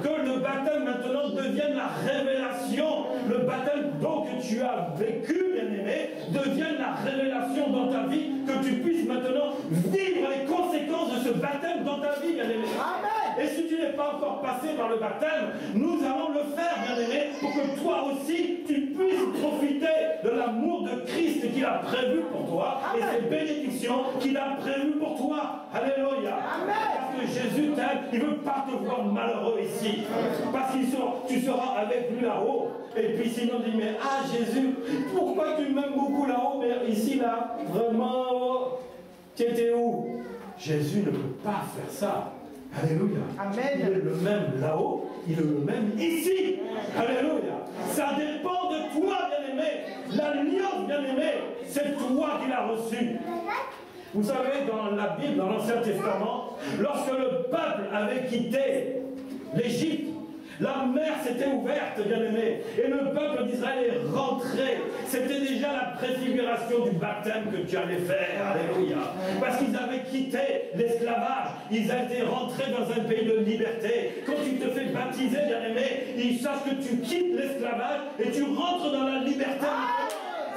Que le baptême maintenant devienne la révélation. Le baptême donc que tu as vécu, bien-aimé, devienne la révélation dans ta vie. Que tu puisses maintenant vivre les conséquences de ce baptême dans ta vie, bien-aimé. Et si tu n'es pas encore passé par le baptême, nous allons le faire, bien-aimé, pour que toi aussi, tu puisses profiter de l'amour de Christ qu'il a prévu pour toi et ses bénédictions qu'il a prévues pour toi. Alléluia. Parce que Jésus t'aime, il ne veut pas te voir malheureux ici. Parce que tu seras avec lui là-haut. Et puis sinon, on dit, mais ah Jésus, pourquoi tu m'aimes beaucoup là-haut, mais ici, là, vraiment, oh, tu étais où? Jésus ne peut pas faire ça. Alléluia. Amen. Il est le même là-haut, il est le même ici. Alléluia. Ça dépend de toi, bien-aimé. L'alliance, bien-aimé, c'est toi qui l'as reçue. Vous savez, dans la Bible, dans l'Ancien Testament, lorsque le peuple avait quitté l'Égypte, la mer s'était ouverte, bien-aimé, et le peuple d'Israël est rentré. C'était déjà la préfiguration du baptême que tu allais faire. Alléluia. Parce qu'ils avaient quitté l'esclavage. Ils étaient rentrés dans un pays de liberté. Quand tu te fais baptiser, bien-aimé, ils sachent que tu quittes l'esclavage et tu rentres dans la liberté.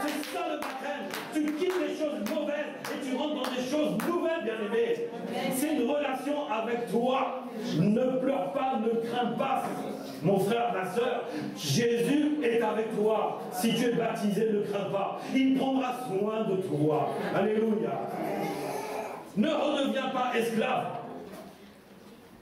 C'est ça le baptême. Tu quittes les choses mauvaises et tu rentres dans des choses nouvelles, bien-aimé. C'est une relation avec toi. Ne pleure pas, ne crains pas. Mon frère, ma soeur, Jésus est avec toi. Si tu es baptisé, ne crains pas. Il prendra soin de toi. Alléluia. Ne redeviens pas esclave.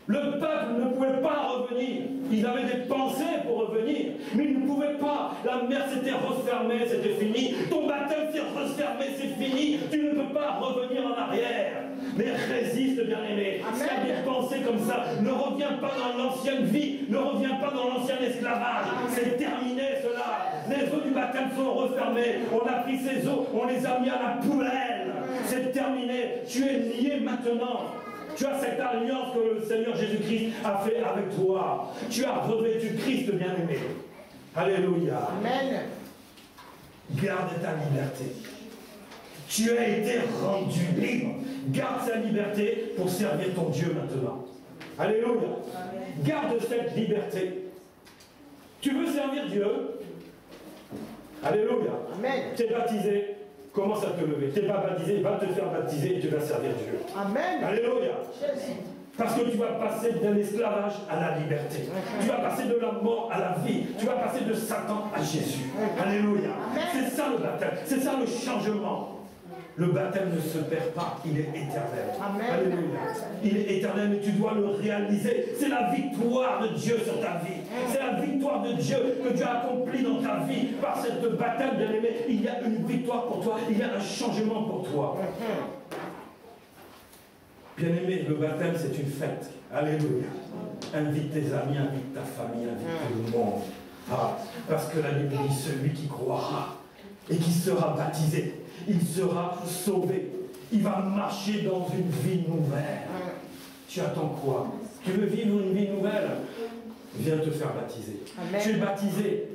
Le peuple ne pouvait pas revenir. Ils avaient des pensées pour revenir, mais ils ne pouvaient pas. La mer s'était refermée, c'était fini. Ton baptême s'est refermé, c'est fini. Tu ne peux pas revenir en arrière. Mais résiste, bien-aimé. Si tu as des pensées comme ça, ne reviens pas dans l'ancienne vie, ne reviens pas dans l'ancien esclavage. C'est terminé cela. Les eaux du baptême sont refermées. On a pris ces eaux, on les a mis à la poubelle. C'est terminé. Tu es lié maintenant. Tu as cette alliance que le Seigneur Jésus-Christ a fait avec toi. Tu as revêtu Christ, bien-aimé. Alléluia. Amen. Garde ta liberté. Tu as été rendu libre. Garde sa liberté pour servir ton Dieu maintenant. Alléluia. Garde cette liberté. Tu veux servir Dieu? Alléluia. Amen. Tu es baptisé. Commence à te lever. Tu n'es pas baptisé, va te faire baptiser et tu vas servir Dieu. Amen. Alléluia. Parce que tu vas passer de l'esclavage à la liberté. Tu vas passer de la mort à la vie. Tu vas passer de Satan à Jésus. Alléluia. C'est ça le baptême. C'est ça le changement. Le baptême ne se perd pas, il est éternel. Amen. Alléluia. Il est éternel, mais tu dois le réaliser. C'est la victoire de Dieu sur ta vie. C'est la victoire de Dieu que Dieu a accomplie dans ta vie. Par cette baptême, bien aimé, il y a une victoire pour toi, il y a un changement pour toi. Bien aimé, le baptême c'est une fête. Alléluia. Invite tes amis, invite ta famille, invite tout le monde. Ah, parce que la Bible dit celui qui croira et qui sera baptisé, il sera sauvé. Il va marcher dans une vie nouvelle. Tu attends quoi? Tu veux vivre une vie nouvelle? Viens te faire baptiser. Amen. Tu es baptisé.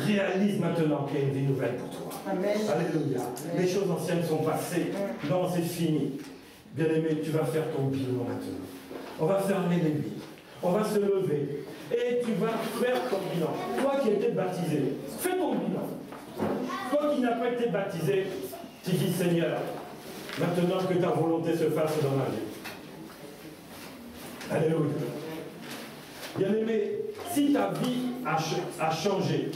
Réalise maintenant qu'il y a une vie nouvelle pour toi. Amen. Alléluia. Amen. Les choses anciennes sont passées. Non, c'est fini. Bien-aimé, tu vas faire ton bilan maintenant. On va fermer les billes. On va se lever. Et tu vas faire ton bilan. Toi qui étais baptisé, fais ton bilan. Toi qui n'as pas été baptisé, tu dis Seigneur, maintenant que ta volonté se fasse dans ma vie. Alléluia. Bien-aimé, si ta vie a changé,